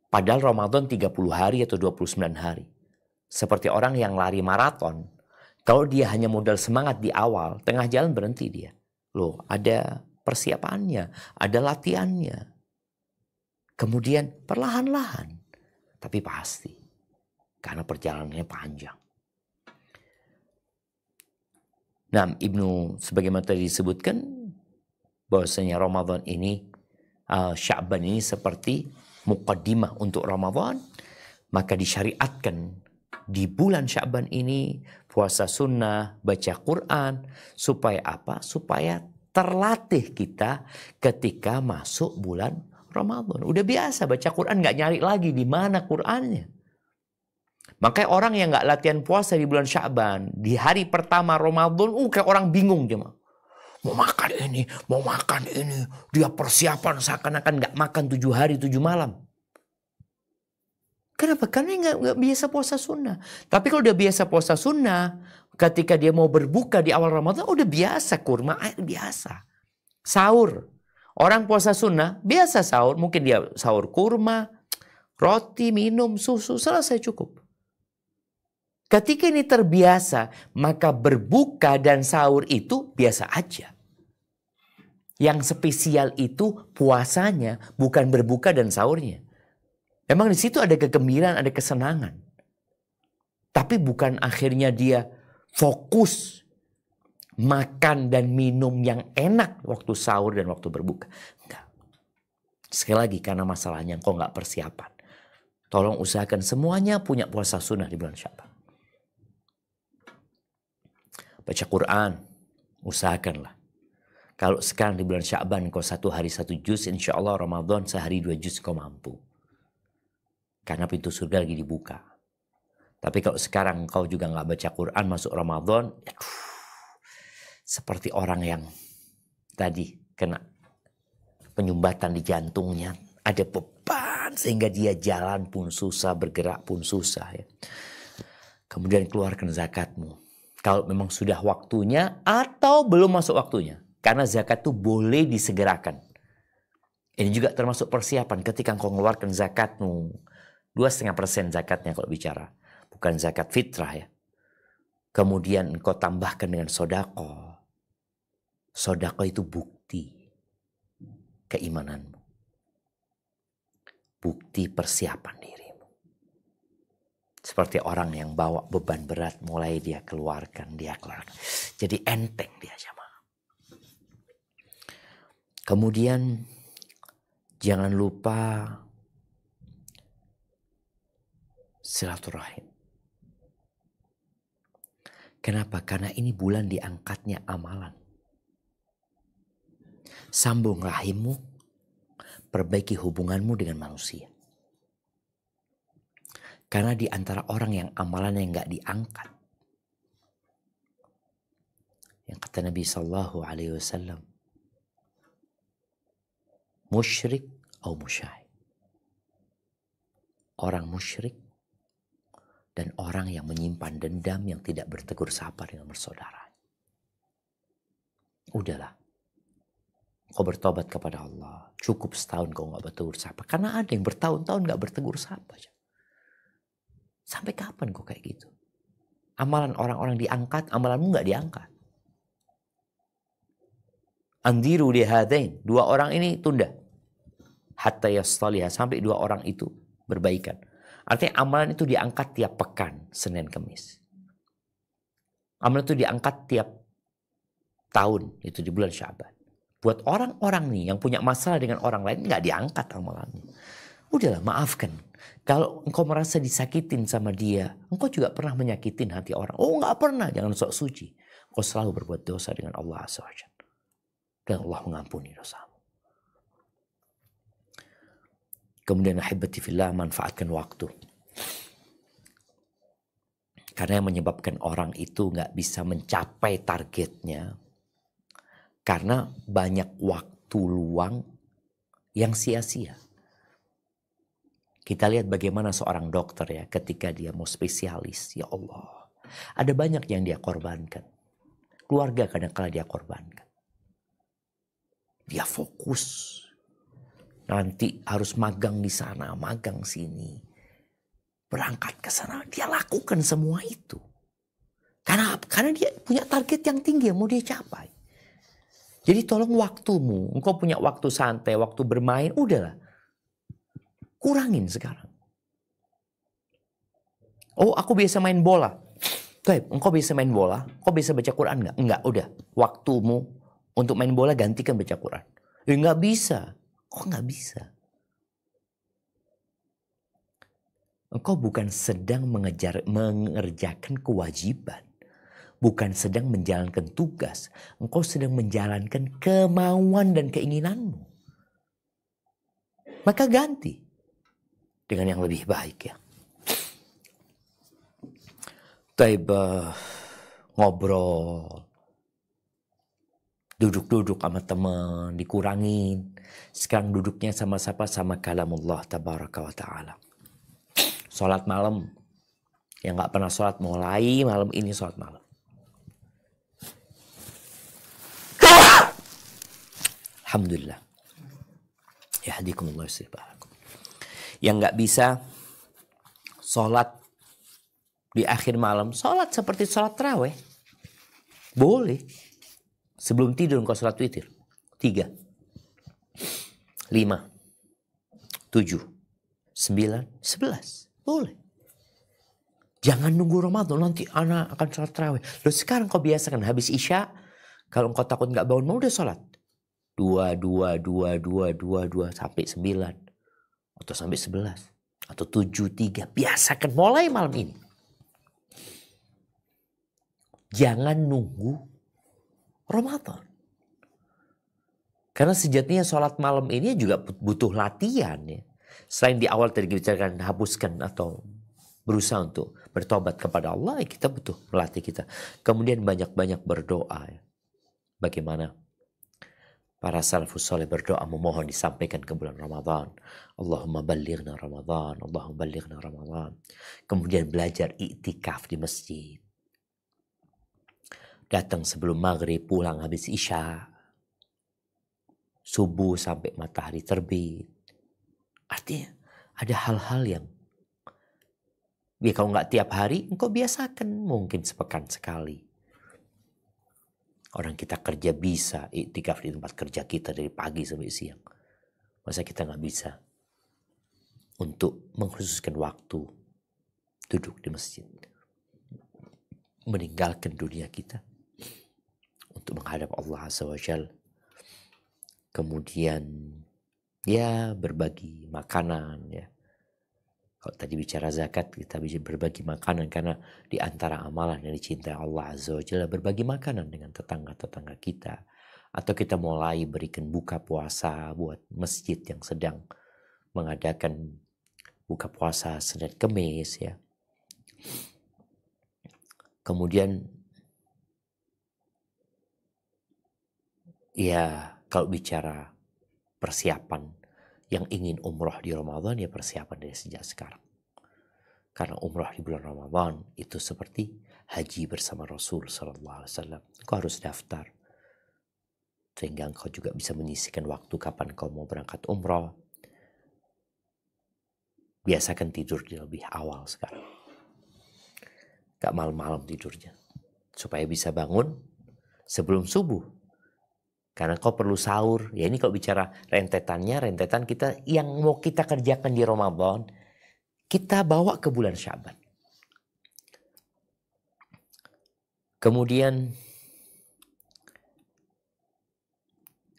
Padahal Ramadan 30 hari atau 29 hari. Seperti orang yang lari maraton. Kalau dia hanya modal semangat di awal. Tengah jalan berhenti dia. Loh, ada persiapannya. Ada latihannya. Kemudian perlahan-lahan. Tapi pasti. Karena perjalanannya panjang. Nah, Ibnu sebagaimana tadi disebutkan bahwasanya Ramadan ini, Sya'ban ini seperti muqaddimah untuk Ramadan, maka disyariatkan di bulan Sya'ban ini puasa sunnah, baca Quran, supaya apa? Supaya terlatih kita ketika masuk bulan Ramadan. Udah biasa baca Quran, nggak nyari lagi di mana Qurannya. Makanya orang yang nggak latihan puasa di bulan Sya'ban, di hari pertama Ramadan, kayak orang bingung dia. Mau makan ini, mau makan ini. Dia persiapan seakan-akan nggak makan 7 hari 7 malam. Kenapa? Karena nggak biasa puasa sunnah. Tapi kalau udah biasa puasa sunnah, ketika dia mau berbuka di awal Ramadan, udah biasa kurma, biasa. Sahur. Orang puasa sunnah, biasa sahur. Mungkin dia sahur kurma, roti, minum, susu, selesai cukup. Ketika ini terbiasa, maka berbuka dan sahur itu biasa aja. Yang spesial itu puasanya, bukan berbuka dan sahurnya. Memang di situ ada kegembiraan, ada kesenangan. Tapi bukan akhirnya dia fokus makan dan minum yang enak waktu sahur dan waktu berbuka. Enggak. Sekali lagi karena masalahnya kok nggak persiapan. Tolong usahakan semuanya punya puasa sunnah di bulan Sya'ban. Baca Quran, usahakanlah. Kalau sekarang di bulan Sya'ban kau 1 hari 1 juz, insya Allah Ramadan sehari 2 juz kau mampu. Karena pintu surga lagi dibuka. Tapi kalau sekarang kau juga nggak baca Quran masuk Ramadan, seperti orang yang tadi kena penyumbatan di jantungnya, ada beban sehingga dia jalan pun susah, bergerak pun susah. Ya. Kemudian keluarkan zakatmu. Kalau memang sudah waktunya atau belum masuk waktunya. Karena zakat itu boleh disegerakan. Ini juga termasuk persiapan ketika engkau mengeluarkan zakatmu. 2,5% zakatnya kalau bicara. Bukan zakat fitrah ya. Kemudian engkau tambahkan dengan sodako. Sodako itu bukti keimananmu. Bukti persiapan dirimu. Seperti orang yang bawa beban berat, mulai dia keluarkan. Jadi enteng dia jamaah. Kemudian jangan lupa silaturahim. Kenapa? Karena ini bulan diangkatnya amalan. Sambung rahimmu, perbaiki hubunganmu dengan manusia. Karena di antara orang yang amalannya nggak diangkat, yang kata Nabi Sallallahu Alaihi Wasallam, musyrik atau musyahid. Orang musyrik dan orang yang menyimpan dendam yang tidak bertegur sapa dengan bersaudara. Udahlah. Kau bertobat kepada Allah. Cukup setahun kau gak bertegur sapa. Karena ada yang bertahun-tahun gak bertegur sapa. Sampai kapan kau kayak gitu? Amalan orang-orang diangkat, amalanmu gak diangkat. Andiru lihadain. 2 orang ini tunda. Hatta yastaliha. Sampai 2 orang itu berbaikan. Artinya amalan itu diangkat tiap pekan, Senin Kamis. Amalan itu diangkat tiap tahun, itu di bulan Sya'ban. Buat orang-orang nih yang punya masalah dengan orang lain, nggak diangkat amalannya. Udahlah, maafkan. Kalau engkau merasa disakitin sama dia, engkau juga pernah menyakitin hati orang. Oh, nggak pernah, jangan sok suci. Engkau selalu berbuat dosa dengan Allah SWT. Dan Allah mengampuni dosamu. Kemudian ahibati fillah, manfaatkan waktu. Karena yang menyebabkan orang itu nggak bisa mencapai targetnya. Karena banyak waktu luang yang sia-sia. Kita lihat bagaimana seorang dokter ya ketika dia mau spesialis. Ya Allah, ada banyak yang dia korbankan. Keluarga kadang-kala dia korbankan. Dia fokus. Nanti harus magang di sana, magang sini. Berangkat ke sana, dia lakukan semua itu. Karena dia punya target yang tinggi yang mau dia capai. Jadi tolong waktumu, engkau punya waktu santai, waktu bermain, udahlah. Kurangin sekarang. Oh, aku biasa main bola. Baik, engkau bisa main bola, engkau bisa baca Quran enggak? Enggak, udah. Waktumu Untuk main bola gantikan baca Quran. Ya nggak bisa. Kok nggak bisa? Engkau bukan sedang mengerjakan kewajiban. Bukan sedang menjalankan tugas. Engkau sedang menjalankan kemauan dan keinginanmu. Maka ganti dengan yang lebih baik ya. Ngobrol. Duduk-duduk sama teman, dikurangin. Sekarang duduknya sama siapa? Sama kalamullah tabaraka wa ta'ala. Sholat malam. Yang gak pernah sholat, mulai malam ini sholat malam. Alhamdulillah. Yahdikumullah yusribalakum. Yang gak bisa sholat di akhir malam, sholat seperti sholat tarawih. Boleh. Sebelum tidur engkau sholat witir. 3, 5, 7, 9, 11. Boleh. Jangan nunggu Ramadan, nanti anak akan sholat tarawih. Loh sekarang kau biasakan habis Isya, kalau engkau takut gak bangun, mau udah sholat. 2 sampai 9. Atau sampai 11. Atau 7, 3. Biasakan mulai malam ini. Jangan nunggu Ramadan. Karena sejatinya sholat malam ini juga butuh latihan ya. Selain di awal tadi kita bicarakan hapuskan atau berusaha untuk bertobat kepada Allah, ya kita butuh melatih kita. Kemudian banyak-banyak berdoa ya. Bagaimana para salafus saleh berdoa memohon disampaikan ke bulan Ramadan. Allahumma ballighna Ramadan, Allahumma ballighna Ramadan. Kemudian belajar i'tikaf di masjid. Datang sebelum maghrib, pulang habis Isya. Subuh sampai matahari terbit. Artinya ada hal-hal yang ya kalau nggak tiap hari, engkau biasakan mungkin sepekan sekali. Orang kita kerja bisa iktikaf di tempat kerja kita dari pagi sampai siang. Masa kita nggak bisa untuk mengkhususkan waktu duduk di masjid. Meninggalkan dunia kita untuk menghadap Allah Azza wa Jalla. Kemudian ya berbagi makanan ya. Kalau tadi bicara zakat, kita bisa berbagi makanan karena di antara amalan yang dicintai Allah Azza wa Jalla berbagi makanan dengan tetangga-tetangga kita. Atau kita mulai berikan buka puasa buat masjid yang sedang mengadakan buka puasa Senin Kemis ya. Kemudian ya kalau bicara persiapan yang ingin umroh di Ramadan ya persiapan dari sejak sekarang. Karena umroh di bulan Ramadan itu seperti haji bersama Rasul Sallallahu Alaihi Wasallam. Kau harus daftar. Sehingga engkau juga bisa menyisihkan waktu kapan kau mau berangkat umroh. Biasakan tidur di lebih awal sekarang. Gak malam-malam tidurnya. Supaya bisa bangun sebelum subuh. Karena kau perlu sahur. Ya ini kalau bicara rentetan kita yang mau kita kerjakan di Ramadan, kita bawa ke bulan Sya'ban. Kemudian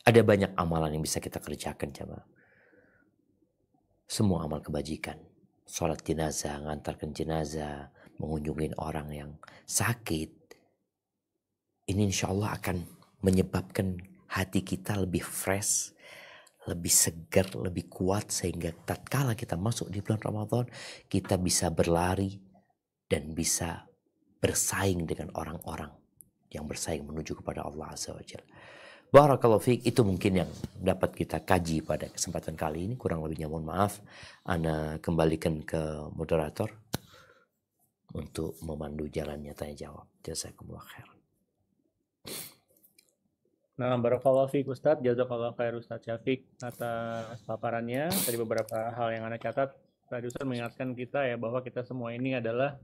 ada banyak amalan yang bisa kita kerjakan jemaah. Semua amal kebajikan. Sholat jenazah, ngantarkan jenazah, mengunjungi orang yang sakit. Ini insya Allah akan menyebabkan hati kita lebih fresh, lebih segar, lebih kuat. Sehingga tatkala kita masuk di bulan Ramadan, kita bisa berlari dan bisa bersaing dengan orang-orang yang bersaing menuju kepada Allah Azza wa Jalla. Barakallahu fiik, itu mungkin yang dapat kita kaji pada kesempatan kali ini. Kurang lebihnya mohon maaf. Ana kembalikan ke moderator untuk memandu jalannya tanya jawab. Jazakumullah khair.
Nah, barakallahu fiik Ustadz, jazakallah khair Ustadz Syafiq atas paparannya. Tadi beberapa hal yang Anda catat, tadi Ustadz mengingatkan kita ya bahwa kita semua ini adalah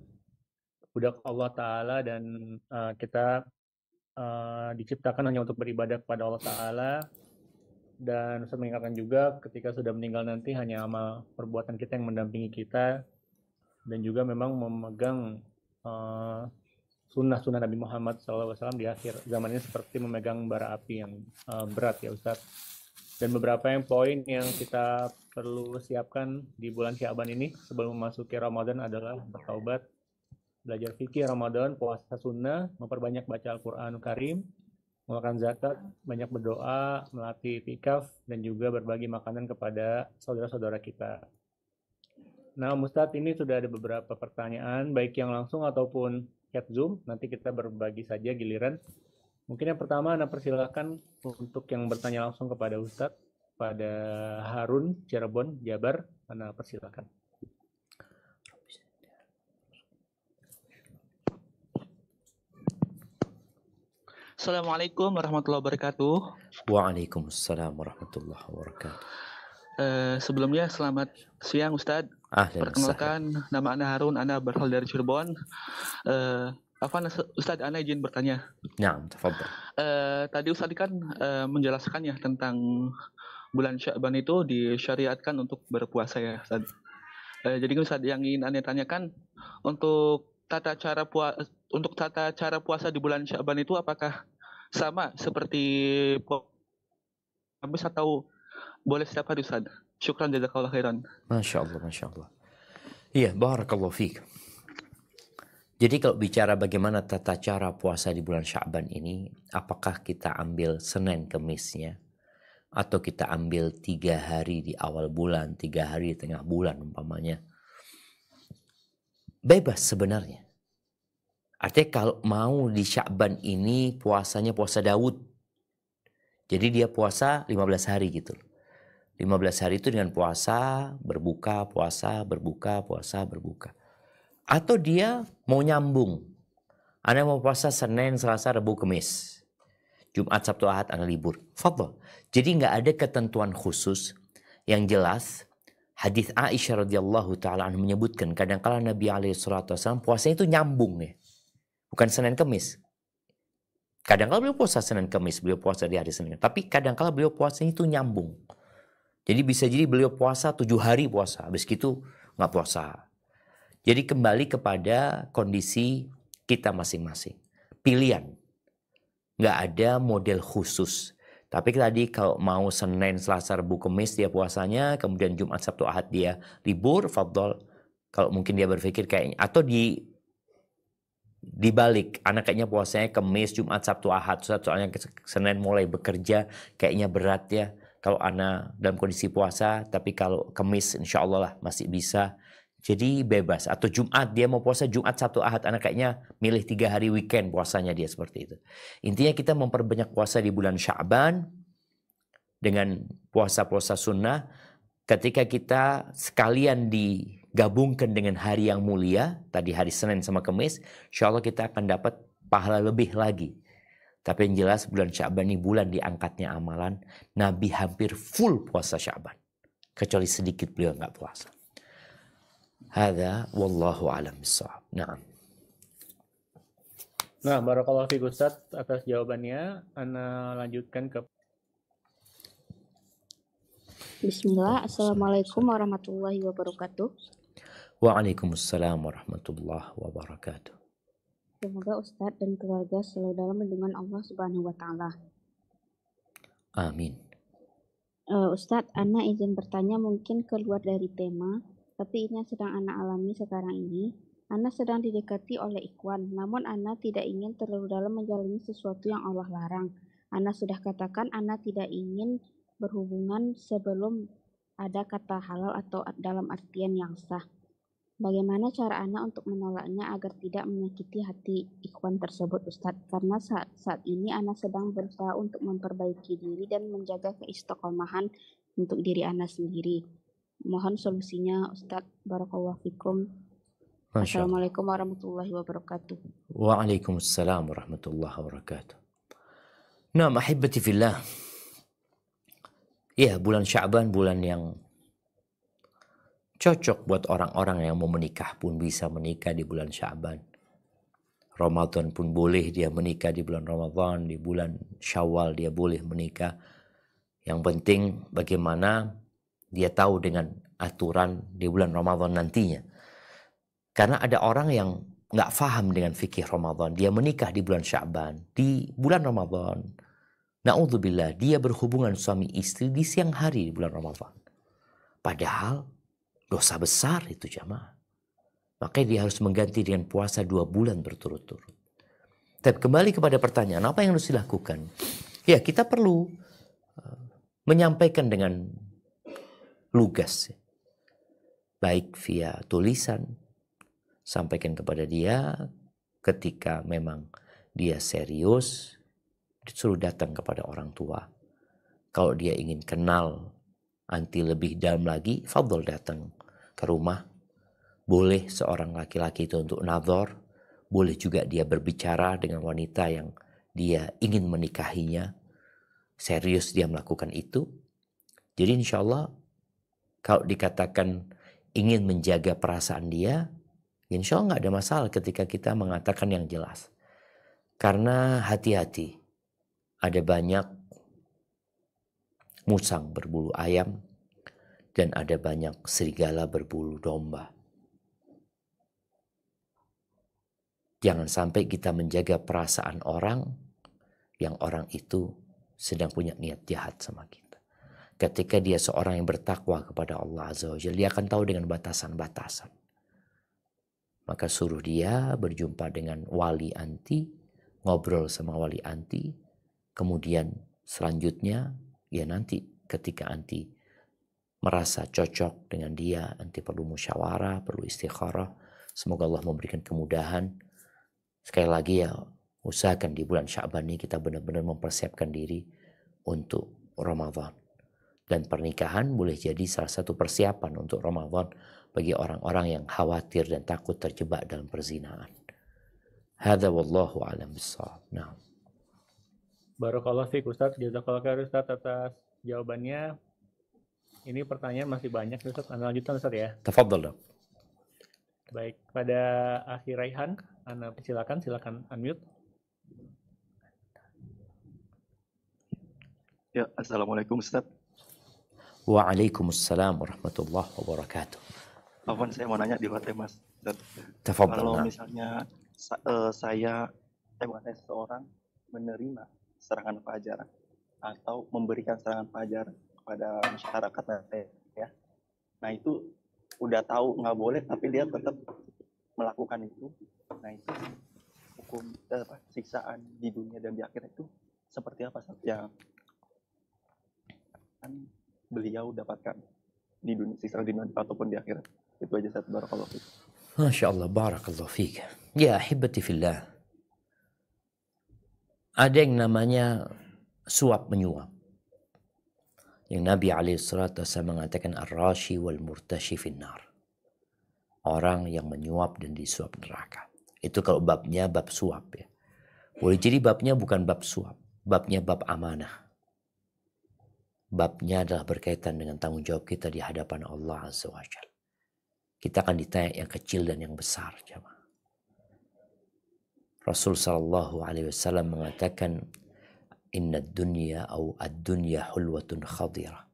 budak Allah Ta'ala dan kita diciptakan hanya untuk beribadah kepada Allah Ta'ala. Dan Ustadz mengingatkan juga ketika sudah meninggal nanti hanya amal perbuatan kita yang mendampingi kita dan juga memang memegang sunnah-sunnah Nabi Muhammad SAW di akhir zaman ini seperti memegang bara api yang berat ya Ustadz. Dan beberapa poin yang kita perlu siapkan di bulan Sya'ban ini sebelum memasuki Ramadan adalah bertaubat, belajar fikih Ramadan, puasa sunnah, memperbanyak baca Al-Quran Karim, mengeluarkan zakat, banyak berdoa, melatih itikaf, dan juga berbagi makanan kepada saudara-saudara kita. Nah, Ustadz, ini sudah ada beberapa pertanyaan, baik yang langsung ataupun chat Zoom. Nanti kita berbagi saja giliran. Mungkin yang pertama, Anda persilakan untuk yang bertanya langsung kepada Ustadz, pada Harun, Cirebon, Jabar. Anda persilakan.
Assalamualaikum warahmatullahi wabarakatuh.
Waalaikumsalam warahmatullahi wabarakatuh.
Sebelumnya selamat siang Ustadz. Perkenalkan, nama Ana Harun, Ana berasal dari Cirebon. Ustadz, Ana izin bertanya.
Naam, tafadhal.
Tadi Ustadz kan menjelaskan ya tentang bulan Sya'ban itu disyariatkan untuk berpuasa ya Ustadz. Jadi Ustadz, yang ingin Ana tanyakan, untuk tata cara puasa di bulan Sya'ban itu apakah sama seperti Kamis atau boleh setiap hari Ustaz? Syukran jazakallahu khairan.
Masya Allah, Masya Allah. Iya, barakallahu fiik. Jadi kalau bicara bagaimana tata cara puasa di bulan Sya'ban ini, apakah kita ambil Senin Kemisnya, atau kita ambil 3 hari di awal bulan, 3 hari di tengah bulan umpamanya. Bebas sebenarnya. Artinya kalau mau di Sya'ban ini puasanya puasa Daud. Jadi dia puasa 15 hari gitu. 15 hari itu dengan puasa, berbuka, puasa, berbuka, puasa, berbuka. Atau dia mau nyambung. Anda mau puasa Senin, Selasa, Rabu, Kamis. Jumat, Sabtu, Ahad, Anda libur. Fadhal. Jadi nggak ada ketentuan khusus. Yang jelas, hadis Aisyah radhiyallahu taala anha menyebutkan kadang-kala Nabi alaihi salatu wasallam puasanya itu nyambung ya. Bukan Senin Kamis. Kadang-kala beliau puasa Senin Kamis, beliau puasa di hari Senin. Tapi kadang-kala beliau puasanya itu nyambung. Jadi bisa jadi beliau puasa 7 hari puasa, habis itu nggak puasa. Jadi kembali kepada kondisi kita masing-masing. Pilihan. Nggak ada model khusus. Tapi tadi kalau mau Senin, Selasa, Rabu, Kamis dia puasanya, kemudian Jumat, Sabtu, Ahad dia libur, fadhol. Kalau mungkin dia berpikir kayaknya, atau dibalik, anak kayaknya puasanya Kamis, Jumat, Sabtu, Ahad, soalnya Senin mulai bekerja, kayaknya berat ya. Kalau anak dalam kondisi puasa, tapi kalau Kamis insya Allah lah masih bisa. Jadi bebas. Atau Jumat, dia mau puasa Jumat, Sabtu, Ahad, anak kayaknya milih 3 hari weekend puasanya dia seperti itu. Intinya kita memperbanyak puasa di bulan Sya'ban dengan puasa-puasa sunnah. Ketika kita sekalian digabungkan dengan hari yang mulia, tadi hari Senin sama Kamis, insya Allah kita akan dapat pahala lebih lagi. Tapi yang jelas bulan Sya'ban ini bulan diangkatnya amalan. Nabi hampir full puasa Sya'ban. Kecuali sedikit beliau nggak puasa. Hadza wallahu a'lam bissawab. Naam.
Nah, barakallahu fiik Ustaz atas jawabannya. Ana lanjutkan ke
Bismillah. Assalamualaikum warahmatullahi wabarakatuh.
Waalaikumsalam warahmatullahi wabarakatuh.
Semoga Ustadz dan keluarga selalu dalam lindungan Allah Subhanahu wa Ta'ala.
Amin.
Ustadz, Ana izin bertanya mungkin keluar dari tema, tapi ini yang sedang Ana alami sekarang ini. Ana sedang didekati oleh ikhwan, namun Ana tidak ingin terlalu dalam menjalani sesuatu yang Allah larang. Ana sudah katakan Ana tidak ingin berhubungan sebelum ada kata halal atau dalam artian yang sah. Bagaimana cara Ana untuk menolaknya agar tidak menyakiti hati ikhwan tersebut, Ustadz? Karena saat ini Ana sedang berusaha untuk memperbaiki diri dan menjaga keistiqomahan untuk diri Ana sendiri. Mohon solusinya, Ustadz. Barakallahu fikum. Assalamualaikum warahmatullahi wabarakatuh.
Waalaikumsalam warahmatullahi wabarakatuh. Nah, ahibati fillah. Ya, bulan Sya'ban bulan yang cocok buat orang-orang yang mau menikah pun bisa menikah di bulan Sya'ban. Ramadan pun boleh dia menikah di bulan Ramadan, di bulan Syawal dia boleh menikah. Yang penting bagaimana dia tahu dengan aturan di bulan Ramadan nantinya. Karena ada orang yang nggak paham dengan fikih Ramadan. Dia menikah di bulan Sya'ban, di bulan Ramadan. Na'udzubillah, dia berhubungan suami istri di siang hari di bulan Ramadan. Padahal dosa besar itu jamaah. Makanya dia harus mengganti dengan puasa 2 bulan berturut-turut. Tapi kembali kepada pertanyaan, apa yang harus dilakukan? Ya, kita perlu menyampaikan dengan lugas. Baik via tulisan, sampaikan kepada dia ketika memang dia serius, disuruh datang kepada orang tua. Kalau dia ingin kenal anti lebih dalam lagi, fadhol datang ke rumah. Boleh seorang laki-laki itu untuk nadhor, boleh juga dia berbicara dengan wanita yang dia ingin menikahinya. Serius dia melakukan itu. Jadi insya Allah kalau dikatakan ingin menjaga perasaan dia, insya Allah nggak ada masalah ketika kita mengatakan yang jelas. Karena hati-hati, ada banyak musang berbulu ayam dan ada banyak serigala berbulu domba. Jangan sampai kita menjaga perasaan orang yang orang itu sedang punya niat jahat sama kita. Ketika dia seorang yang bertakwa kepada Allah Azza wa Jalla, dia akan tahu dengan batasan-batasan. Maka suruh dia berjumpa dengan wali anti, ngobrol sama wali anti. Kemudian selanjutnya, ya nanti ketika anti merasa cocok dengan dia, anti perlu musyawarah, perlu istikharah. Semoga Allah memberikan kemudahan. Sekali lagi ya, usahakan di bulan Sya'ban ini kita benar-benar mempersiapkan diri untuk Ramadan. Dan pernikahan boleh jadi salah satu persiapan untuk Ramadan bagi orang-orang yang khawatir dan takut terjebak dalam perzinaan. Hadza wallahu a'lam bissawab. Nah.
Barakallahu fiik Ustaz, jazakallahu khair Ustaz atas jawabannya. Ini pertanyaan masih banyak Ustaz, Anda lanjutkan Ustaz ya.
Tafadhal.
Baik, pada Akhi Raihan, Anda silakan unmute.
Ya, Assalamualaikum Ustaz.
Waalaikumsalam warahmatullahi wabarakatuh.
Afwan, saya mau nanya di hotel Mas.
Tafadhal.
Kalau misalnya seseorang menerima serangan fajar atau memberikan serangan fajar kepada masyarakat ya. Nah itu udah tahu nggak boleh tapi dia tetap melakukan itu. Nah itu hukum siksaan di dunia dan di akhirat itu seperti apa saja kan beliau dapatkan di dunia, siksaan di dunia ataupun di akhirat. Itu aja Ustaz, barakallahu fiik.
Masya Allah, barakallahu fiik. Ya ahibati fillah. Ada yang namanya suap menyuap. Yang Nabi SAW mengatakan ar-rashi wal murtashi finnar. Orang yang menyuap dan disuap neraka. Itu kalau babnya bab suap ya. Boleh jadi babnya bukan bab suap. Babnya bab amanah. Babnya adalah berkaitan dengan tanggung jawab kita di hadapan Allah Azza wa Jalla. Kita akan ditanya yang kecil dan yang besar. Jamaah. Rasul sallallahu alaihi wasallam mengatakan, Inna dunya au ad-dunya hulwatun khadira.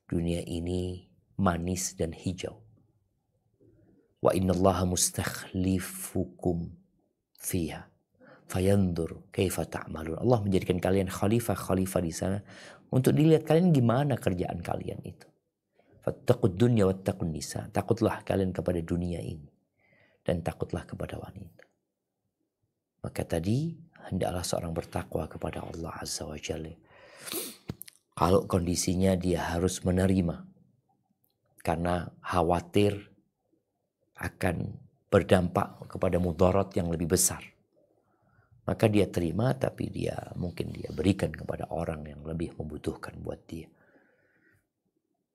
Dunia ini manis dan hijau. Wa inna allaha mustakhlifukum fiha. Fayandur kaifa ta'malun. Allah menjadikan kalian khalifah di sana untuk dilihat kalian gimana kerjaan kalian itu. Fattaqud dunya wattaqun nisa. Takutlah kalian kepada dunia ini dan takutlah kepada wanita. Maka tadi hendaklah seorang bertakwa kepada Allah Azza wa Jalla. Kalau kondisinya dia harus menerima karena khawatir akan berdampak kepada mudarat yang lebih besar. Maka dia terima tapi mungkin dia berikan kepada orang yang lebih membutuhkan buat dia.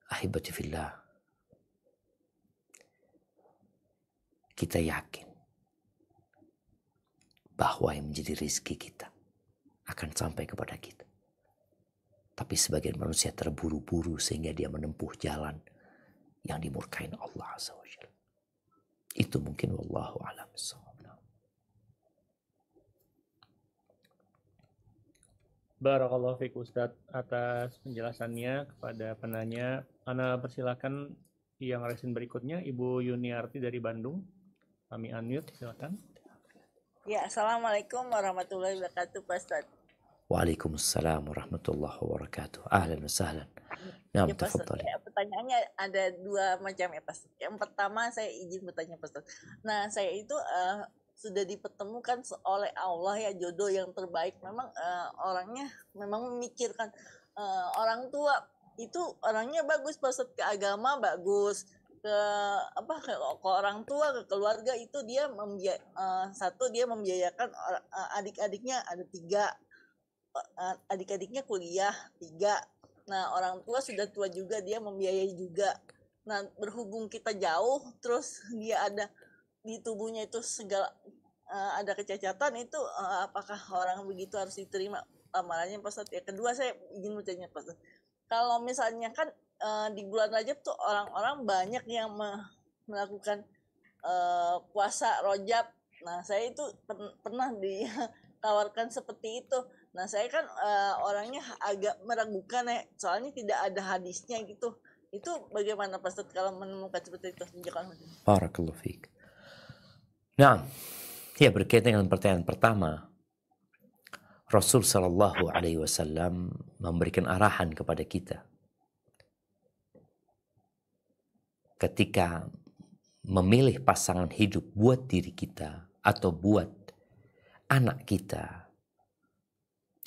Ahibati fillah. Kita yakin bahwa yang menjadi rizki kita akan sampai kepada kita. Tapi sebagian manusia terburu-buru sehingga dia menempuh jalan yang dimurkain Allah Azza wa Jalla. Itu mungkin wallahu a'lam bissawab.
Barakallahu fiik Ustadz atas penjelasannya kepada penanya. Ana persilakan yang resin berikutnya Ibu Yuniarti dari Bandung. Kami unmute, silakan.
Ya, Assalamualaikum warahmatullahi wabarakatuh, Pak Ustadz.
Waalaikumsalam warahmatullahi wabarakatuh. Ahlan wa sahlan. Naam,
Ya, Pak Ustadz.
tafadhali.
Ya, pertanyaannya ada dua macam ya, Pak Ustadz. Yang pertama, saya izin bertanya, Pak Ustadz. Nah, saya itu sudah dipertemukan oleh Allah ya jodoh yang terbaik. Memang orangnya memang memikirkan orang tua itu orangnya bagus, Pak Ustadz, ke agama bagus. Ke orang tua, ke keluarga itu dia satu dia membiayakan adik-adiknya, ada 3 adik-adiknya kuliah 3. Nah, orang tua sudah tua juga, dia membiayai juga. Nah, berhubung kita jauh, terus dia ada di tubuhnya itu segala ada kecacatan, itu apakah orang begitu harus diterima amalannya, Pak Ustadz? Ya, kedua saya izin bertanya, Pak Ustadz. Kalau misalnya kan di bulan Rajab tuh orang-orang banyak yang melakukan puasa Rajab. Nah, saya itu pernah ditawarkan seperti itu. Nah, saya kan orangnya agak meragukan ya, soalnya tidak ada hadisnya gitu. Itu bagaimana Pak Ustadz kalau menemukan seperti itu?
Barakallahu fiik. Nah, ya berkaitan dengan pertanyaan pertama, Rasul Shallallahu Alaihi Wasallam memberikan arahan kepada kita ketika memilih pasangan hidup buat diri kita atau buat anak kita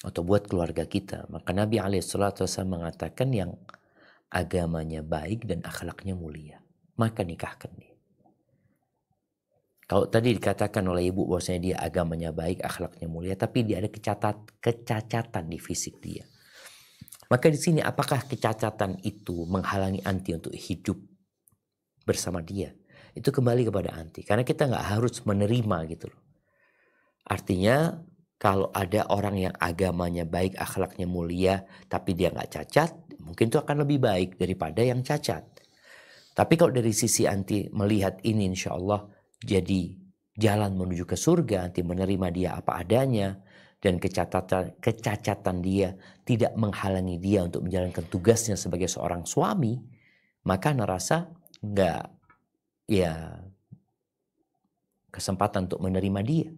atau buat keluarga kita, maka Nabi SAW mengatakan yang agamanya baik dan akhlaknya mulia, maka nikahkan dia. Kalau tadi dikatakan oleh ibu bahwasanya dia agamanya baik, akhlaknya mulia, tapi dia ada kecacatan di fisik dia, maka di sini apakah kecacatan itu menghalangi anti untuk hidup bersama dia? Itu kembali kepada anti, karena kita nggak harus menerima gitu loh. Artinya kalau ada orang yang agamanya baik, akhlaknya mulia, tapi dia nggak cacat, mungkin itu akan lebih baik daripada yang cacat. Tapi kalau dari sisi anti melihat ini insya Allah jadi jalan menuju ke surga, anti menerima dia apa adanya, dan kecacatan dia tidak menghalangi dia untuk menjalankan tugasnya sebagai seorang suami, maka Ana rasa nggak ya kesempatan untuk menerima dia.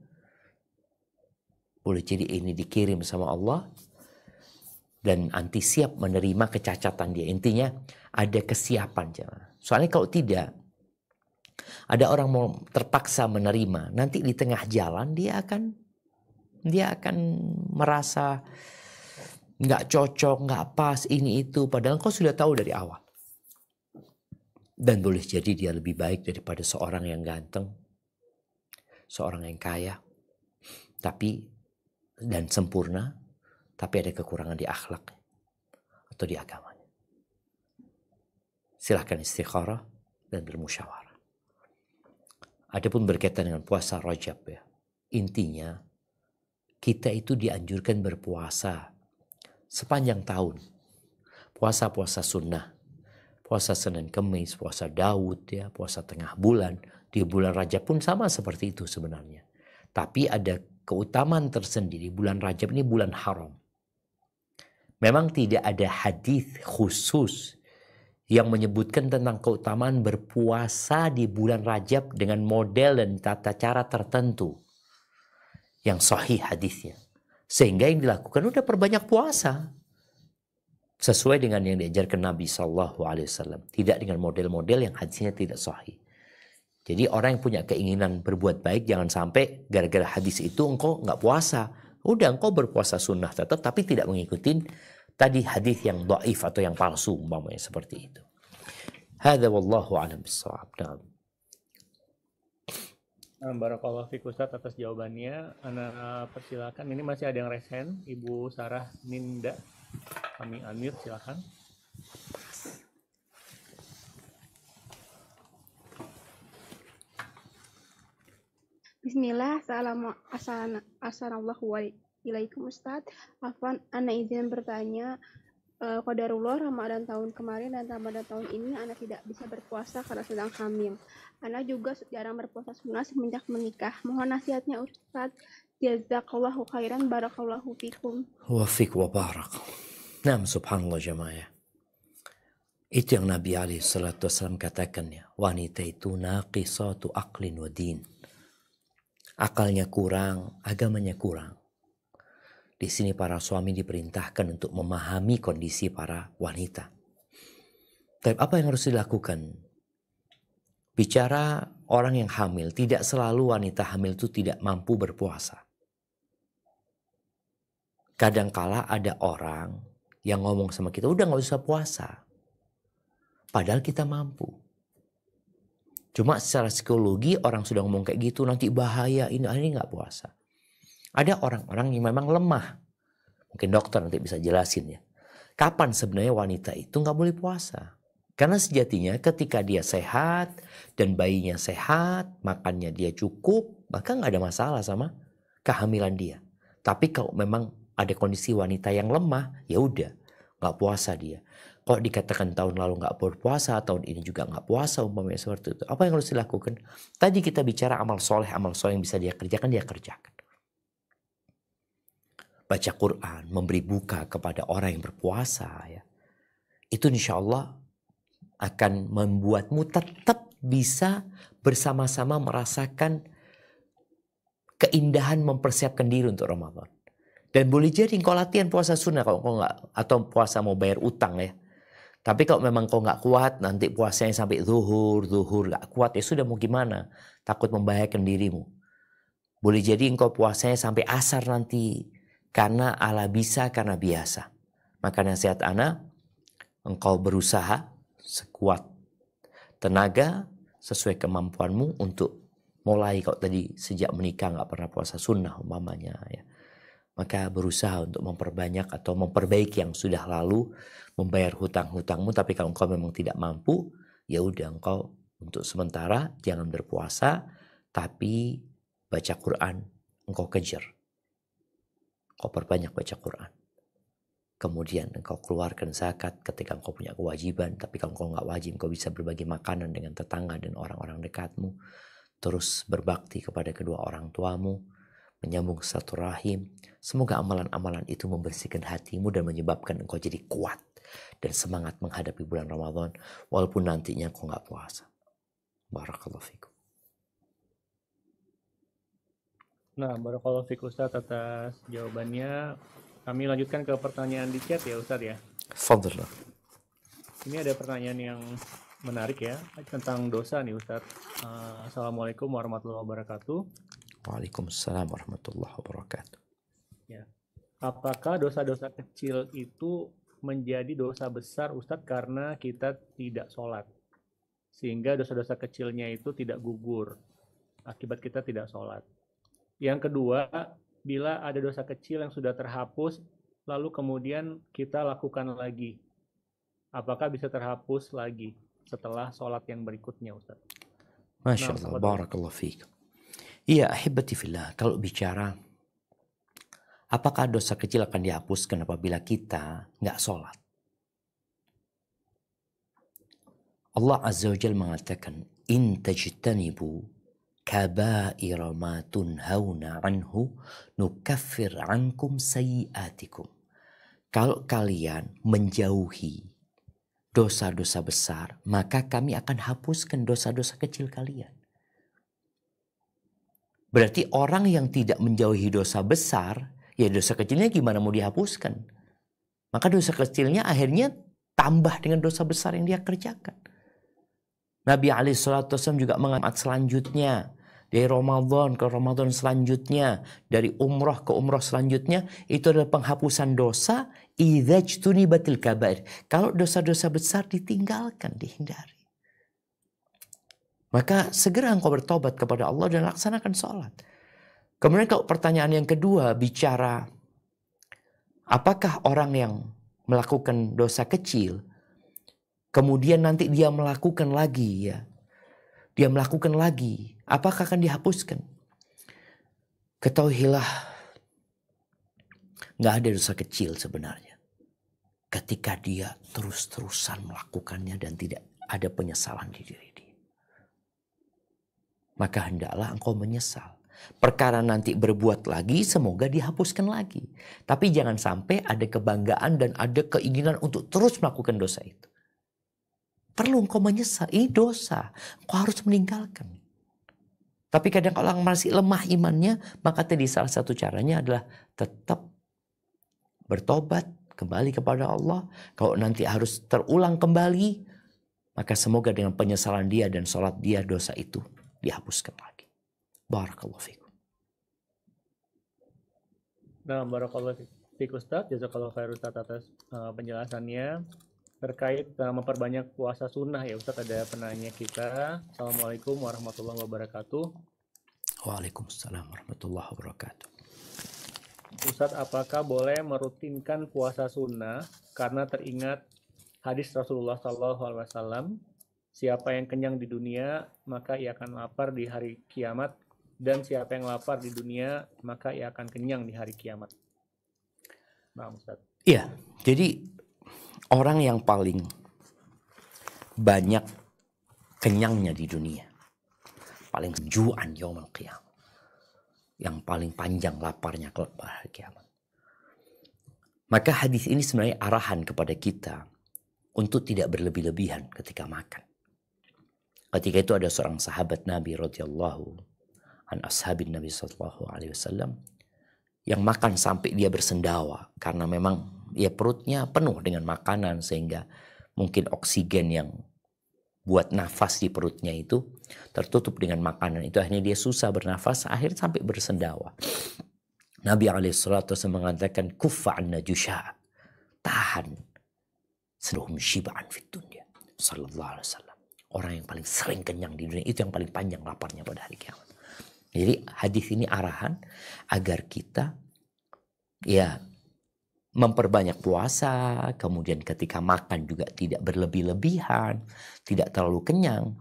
Boleh jadi ini dikirim sama Allah dan anti siap menerima kecacatan dia. Intinya ada kesiapan. Soalnya kalau tidak, ada orang mau terpaksa menerima, nanti di tengah jalan dia akan merasa nggak cocok, nggak pas, ini itu. Padahal kau sudah tahu dari awal. Dan boleh jadi dia lebih baik daripada seorang yang ganteng, seorang yang kaya, dan sempurna, tapi ada kekurangan di akhlak atau di agamanya. Silahkan istikharah dan bermusyawarah. Adapun berkaitan dengan puasa Rajab ya, intinya kita itu dianjurkan berpuasa sepanjang tahun. Puasa-puasa sunnah, puasa Senin Kemis, puasa Daud ya, puasa tengah bulan. Di bulan Rajab pun sama seperti itu sebenarnya. Tapi ada keutamaan tersendiri. Bulan Rajab ini bulan haram. Memang tidak ada hadis khusus yang menyebutkan tentang keutamaan berpuasa di bulan Rajab dengan model dan tata cara tertentu yang sahih hadisnya. Sehingga yang dilakukan udah perbanyak puasa sesuai dengan yang diajarkan Nabi SAW, tidak dengan model-model yang hadisnya tidak sahih. Jadi orang yang punya keinginan berbuat baik, jangan sampai gara-gara hadis itu engkau nggak puasa. Udah engkau berpuasa sunnah tetap, tapi tidak mengikuti tadi hadis yang dhaif atau yang palsu, umpamanya seperti itu. Hadza wallahu a'lam bissawab.
Barakallahu fiik Ustadz atas jawabannya. Ana persilakan. Ini masih ada yang resen, Ibu Sarah Ninda. Kami unmute, silakan.
Bismillah, assalamualaikum Ustadz. Afwan, Ana izin bertanya, qadarullah Ramadan tahun kemarin dan Ramadan tahun ini Ana tidak bisa berpuasa karena sedang hamil. Ana juga jarang berpuasa sunnah semenjak menikah. Mohon nasihatnya Ustadz. Jazakallahu khairan, barakallahu fikum.
Wa fik wa barak. Nah, subhanallah jamaah. Itu yang Nabi SAW katakan ya. Wanita itu naqisatu aqlin wa din. akalnya kurang, agamanya kurang. Di sini para suami diperintahkan untuk memahami kondisi para wanita. Tapi apa yang harus dilakukan? Bicara orang yang hamil, tidak selalu wanita hamil itu tidak mampu berpuasa. Kadangkala ada orang yang ngomong sama kita, udah gak usah puasa. Padahal kita mampu. Cuma secara psikologi orang sudah ngomong kayak gitu, nanti bahaya, ini gak puasa. Ada orang-orang yang memang lemah. Mungkin dokter nanti bisa jelasin ya. Kapan sebenarnya wanita itu gak boleh puasa? Karena sejatinya ketika dia sehat dan bayinya sehat, makannya dia cukup, bahkan gak ada masalah sama kehamilan dia. Tapi kalau memang ada kondisi wanita yang lemah, ya udah gak puasa dia. Kalau dikatakan tahun lalu gak berpuasa, tahun ini juga gak puasa, umpamanya seperti itu. Apa yang harus dilakukan? Tadi kita bicara amal soleh yang bisa dia kerjakan, dia kerjakan. Baca Quran, memberi buka kepada orang yang berpuasa, ya. Itu insya Allah akan membuatmu tetap bisa bersama-sama merasakan keindahan mempersiapkan diri untuk Ramadan. Dan boleh jadi kau latihan puasa sunnah kalau kau nggak, atau puasa mau bayar utang ya. Tapi kalau memang kau nggak kuat, nanti puasanya sampai zuhur nggak kuat, ya sudah mau gimana? Takut membahayakan dirimu. Boleh jadi engkau puasanya sampai asar nanti. Karena ala bisa, karena biasa. Maka nasihat ana, engkau berusaha sekuat tenaga sesuai kemampuanmu untuk mulai. Kalau tadi sejak menikah nggak pernah puasa sunnah umpamanya ya. Maka berusaha untuk memperbanyak atau memperbaiki yang sudah lalu, membayar hutang-hutangmu. Tapi kalau engkau memang tidak mampu, ya udah engkau untuk sementara jangan berpuasa, tapi baca Quran engkau kejar. Kau perbanyak baca Quran. Kemudian engkau keluarkan zakat ketika engkau punya kewajiban. Tapi kalau engkau nggak wajib, engkau bisa berbagi makanan dengan tetangga dan orang-orang dekatmu. Terus berbakti kepada kedua orang tuamu. Menyambung silaturahim. Semoga amalan-amalan itu membersihkan hatimu dan menyebabkan engkau jadi kuat dan semangat menghadapi bulan Ramadan. Walaupun nantinya engkau nggak puasa. Barakallahu fikum.
Nah, barakallahu fiik Ustadz atas jawabannya. Kami lanjutkan ke pertanyaan di chat ya Ustadz ya.
Fadhil.
Ini ada pertanyaan yang menarik ya tentang dosa nih Ustadz. Assalamualaikum warahmatullahi wabarakatuh.
Waalaikumsalam warahmatullahi wabarakatuh.
Ya. Apakah dosa-dosa kecil itu menjadi dosa besar Ustadz karena kita tidak sholat? Sehingga dosa-dosa kecilnya itu tidak gugur akibat kita tidak sholat. Yang kedua, bila ada dosa kecil yang sudah terhapus, lalu kemudian kita lakukan lagi. Apakah bisa terhapus lagi setelah sholat yang berikutnya, Ustaz?
Masya Allah, barakallahu fiik. Iya, ahibati fillah, kalau bicara apakah dosa kecil akan dihapuskan apabila kita nggak sholat? Allah Azza wa Jalla mengatakan, in tajtanibu kabaira ma tunhauna anhu nukaffir ankum sayyiatikum. Kalau kalian menjauhi dosa-dosa besar, maka kami akan hapuskan dosa-dosa kecil kalian. Berarti orang yang tidak menjauhi dosa besar, ya dosa kecilnya gimana mau dihapuskan? Maka dosa kecilnya akhirnya tambah dengan dosa besar yang dia kerjakan. Nabi SAW juga mengamat selanjutnya. Dari Ramadan ke Ramadan selanjutnya. Dari umrah ke umrah selanjutnya. Itu adalah penghapusan dosa. Idza jtunibatil kabair. Kalau dosa-dosa besar ditinggalkan, dihindari. Maka segera engkau bertobat kepada Allah dan laksanakan sholat. Kemudian kalau pertanyaan yang kedua bicara. Apakah orang yang melakukan dosa kecil kemudian nanti dia melakukan lagi ya. Dia melakukan lagi. Apakah akan dihapuskan? Ketahuilah. Gak ada dosa kecil sebenarnya. Ketika dia terus-terusan melakukannya dan tidak ada penyesalan di diri dia. Maka hendaklah engkau menyesal. Perkara nanti berbuat lagi semoga dihapuskan lagi. Tapi jangan sampai ada kebanggaan dan ada keinginan untuk terus melakukan dosa itu. Perlu engkau menyesal, ini dosa. Engkau harus meninggalkan. Tapi kadang orang masih lemah imannya, maka tadi salah satu caranya adalah tetap bertobat, kembali kepada Allah. Kalau nanti harus terulang kembali, maka semoga dengan penyesalan dia dan sholat dia, dosa itu dihapuskan lagi. Barakallahu fikum.
Nah, barakallahu fiik Ustaz, jazakallahu khair Ustaz atas penjelasannya terkait memperbanyak puasa sunnah ya Ustaz. Ada penanya kita. Assalamualaikum warahmatullahi wabarakatuh.
Waalaikumsalam warahmatullahi wabarakatuh.
Ustaz, apakah boleh merutinkan puasa sunnah karena teringat hadis Rasulullah SAW, siapa yang kenyang di dunia maka ia akan lapar di hari kiamat, dan siapa yang lapar di dunia maka ia akan kenyang di hari kiamat. Nah, Ustaz.
Iya, jadi orang yang paling banyak kenyangnya di dunia, paling ju'an yaumul qiyamah, yang paling panjang laparnya ke hari kiamat. Maka hadis ini sebenarnya arahan kepada kita untuk tidak berlebih-lebihan ketika makan. Ketika itu ada seorang sahabat Nabi radhiyallahu an ashabin Nabi sallallahu alaihi wasallam yang makan sampai dia bersendawa karena memang ya perutnya penuh dengan makanan sehingga mungkin oksigen yang buat nafas di perutnya itu tertutup dengan makanan itu, akhirnya dia susah bernafas, akhirnya sampai bersendawa. Nabi alaihissalatu mengatakan kuffa anna jusha, tahan seluhum shiba'an fit dunya sallallahu alaihi wasallam. Orang yang paling sering kenyang di dunia itu yang paling panjang laparnya pada hari kiamat. Jadi hadis ini arahan agar kita ya memperbanyak puasa, kemudian ketika makan juga tidak berlebih-lebihan, tidak terlalu kenyang.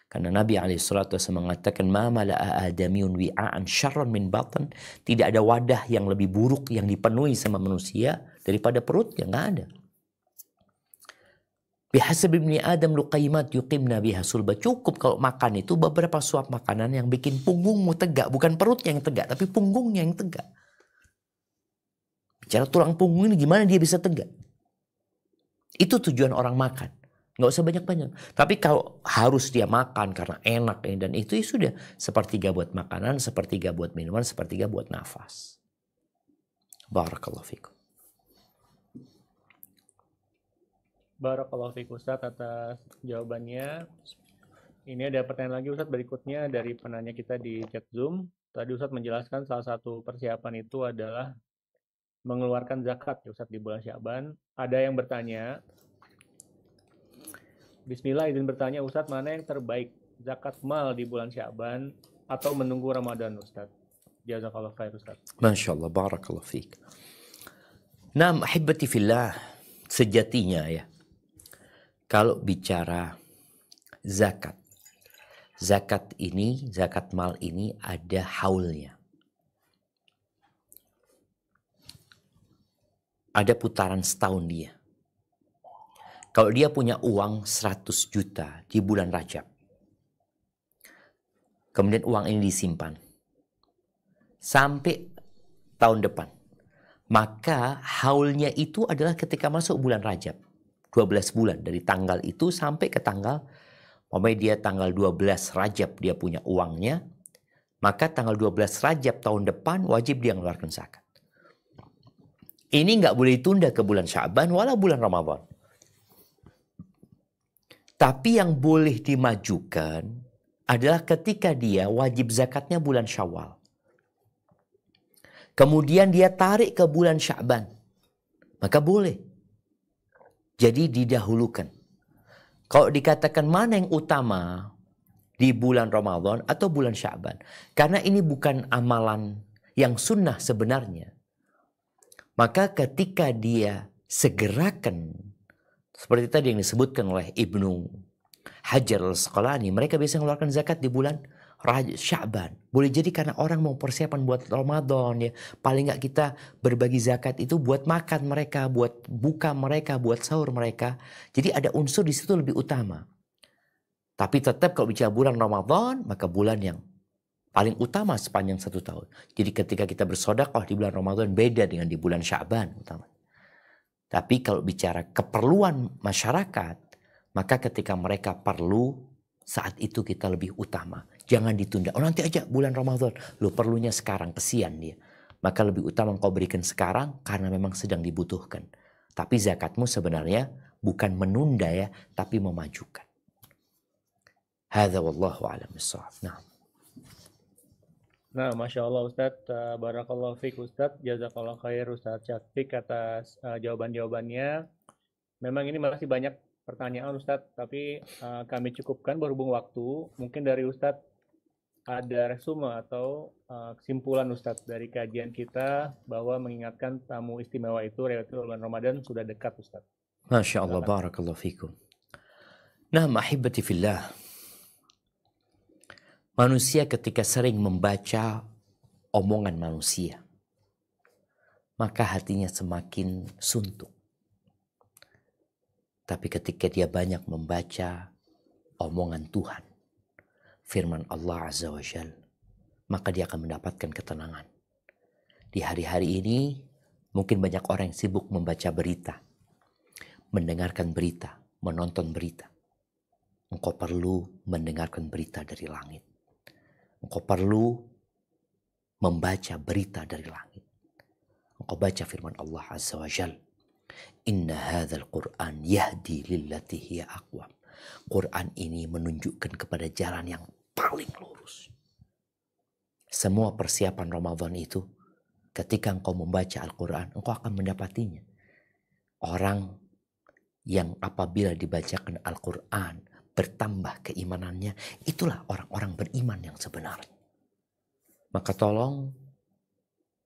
Karena Nabi SAW mengatakan, ma mala'a adamiyun wi'a'an syarran min batan. Tidak ada wadah yang lebih buruk yang dipenuhi sama manusia daripada perutnya, nggak ada. Bihasab ibni Adam luqaymat yuqimna biha sulba. Cukup kalau makan itu beberapa suap makanan yang bikin punggungmu tegak. Bukan perutnya yang tegak, tapi punggungnya yang tegak. Bicara tulang punggung ini gimana dia bisa tegak. Itu tujuan orang makan. Nggak usah banyak-banyak. Tapi kalau harus dia makan karena enak ini dan itu, ya sudah. Sepertiga buat makanan, sepertiga buat minuman, sepertiga buat nafas. Barakallahu fikum.
Barakallahu fiik Ustaz atas jawabannya. Ini ada pertanyaan lagi Ustaz berikutnya dari penanya kita di chat Zoom. Tadi Ustaz menjelaskan salah satu persiapan itu adalah mengeluarkan zakat ya Ustaz di bulan Sya'ban. Ada yang bertanya, Bismillah izin bertanya Ustaz, mana yang terbaik, zakat mal di bulan Sya'ban atau menunggu Ramadan Ustaz? Jazakallahu khair Ustaz.
Masya Allah, barakallahu fiik. Naam ahibati fillah, sejatinya ya, kalau bicara zakat, zakat ini, zakat mal ini ada haulnya. Ada putaran setahun dia. Kalau dia punya uang 100 juta di bulan Rajab, kemudian uang ini disimpan sampai tahun depan, maka haulnya itu adalah ketika masuk bulan Rajab. 12 bulan dari tanggal itu sampai ke tanggal, dia tanggal 12 Rajab dia punya uangnya, maka tanggal 12 Rajab tahun depan wajib dia mengeluarkan zakat. Ini nggak boleh ditunda ke bulan Sya'ban wala bulan Ramadan. Tapi yang boleh dimajukan adalah ketika dia wajib zakatnya bulan Syawal. Kemudian dia tarik ke bulan Sya'ban, maka boleh. Jadi didahulukan. Kalau dikatakan mana yang utama di bulan Ramadan atau bulan Sya'ban, karena ini bukan amalan yang sunnah sebenarnya, maka ketika dia segerakan, seperti tadi yang disebutkan oleh Ibnu Hajar al-Asqalani, mereka biasa mengeluarkan zakat di bulan Sya'ban. Boleh jadi karena orang mau persiapan buat Ramadan ya. Paling nggak kita berbagi zakat itu buat makan mereka, buat buka mereka, buat sahur mereka. Jadi ada unsur di situ lebih utama. Tapi tetap kalau bicara bulan Ramadan, maka bulan yang paling utama sepanjang satu tahun. Jadi ketika kita bersedekah di bulan Ramadan beda dengan di bulan Sya'ban utama. Tapi kalau bicara keperluan masyarakat, maka ketika mereka perlu saat itu kita lebih utama. Jangan ditunda. Oh nanti aja bulan Ramadan. Lu perlunya sekarang, kesian dia. Maka lebih utama engkau berikan sekarang karena memang sedang dibutuhkan. Tapi zakatmu sebenarnya bukan menunda ya, tapi memajukan. Hadza wallahu a'lam bissawab. Nah.
Nah, Masya Allah Ustadz, Barakallahu fiik Ustadz, Jazakallah khair Ustadz Syafiq atas jawaban-jawabannya. Memang ini masih banyak pertanyaan Ustadz, tapi kami cukupkan berhubung waktu. Mungkin dari Ustadz ada resume atau kesimpulan Ustadz dari kajian kita bahwa mengingatkan tamu istimewa itu relatif bulan Ramadan sudah dekat Ustadz.
Masya Allah, barakallahu fikum. Nah, mahibati fillah. Manusia ketika sering membaca omongan manusia, maka hatinya semakin suntuk. Tapi ketika dia banyak membaca omongan Tuhan, firman Allah Azza wa Jal, maka dia akan mendapatkan ketenangan. Di hari-hari ini, mungkin banyak orang yang sibuk membaca berita, mendengarkan berita, menonton berita. Engkau perlu mendengarkan berita dari langit. Engkau perlu membaca berita dari langit. Engkau baca firman Allah Azza wa Jal. Inna hadzal Qur'an yahdi lillati hiya aqwam. Quran ini menunjukkan kepada jalan yang paling lurus. Semua persiapan Ramadan itu, ketika engkau membaca Al-Quran, engkau akan mendapatinya. Orang yang apabila dibacakan Al-Quran, bertambah keimanannya, itulah orang-orang beriman yang sebenarnya. Maka tolong,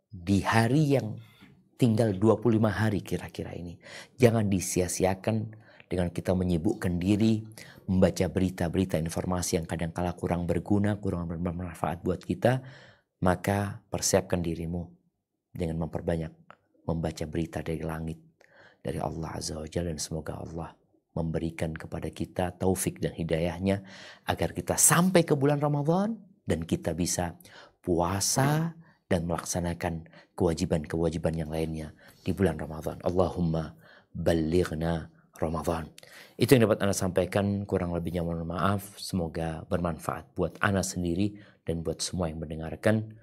di hari yang tinggal 25 hari kira-kira ini, jangan disia-siakan dengan kita menyibukkan diri, membaca berita-berita informasi yang kadang-kala kurang berguna, kurang bermanfaat buat kita. Maka persiapkan dirimu dengan memperbanyak membaca berita dari langit, dari Allah Azza wa Jalla, dan semoga Allah memberikan kepada kita taufik dan hidayahnya agar kita sampai ke bulan Ramadan dan kita bisa puasa dan melaksanakan kewajiban-kewajiban yang lainnya di bulan Ramadan. Allahumma ballighna Ramadan. Itu yang dapat Ana sampaikan, kurang lebihnya mohon maaf. Semoga bermanfaat buat Ana sendiri dan buat semua yang mendengarkan.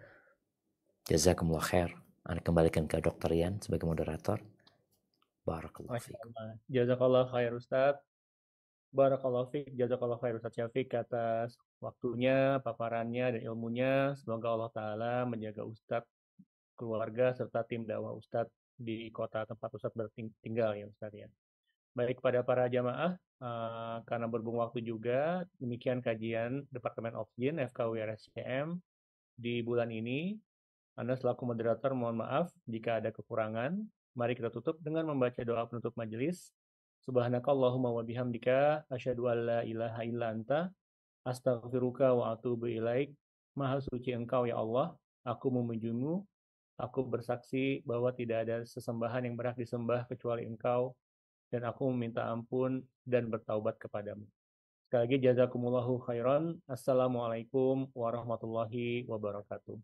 Jazakumullah khair. Ana kembalikan ke Dr. Rian sebagai moderator. Barakallahu fiik.
Jazakallah khair Ustadz. Barakallahu fiik. Jazakallah khair Ustadz Syafiq atas waktunya, paparannya, dan ilmunya. Semoga Allah Ta'ala menjaga Ustadz, keluarga, serta tim dakwah Ustadz di kota tempat Ustadz bertinggal ya Ustadz ya. Baik pada para jamaah, karena berhubung waktu juga, demikian kajian Departemen Oksigen FKUI RSCM di bulan ini. Anda selaku moderator mohon maaf jika ada kekurangan. Mari kita tutup dengan membaca doa penutup majelis. Subhanakallahumma wa bihamdika asyhadu an la ilaha illa anta astaghfiruka wa atubu ilaik. Maha suci Engkau ya Allah, aku memujimu, aku bersaksi bahwa tidak ada sesembahan yang berhak disembah kecuali Engkau, dan aku meminta ampun dan bertaubat kepadamu. Sekali lagi jazakumullahu khairan. Assalamualaikum warahmatullahi wabarakatuh.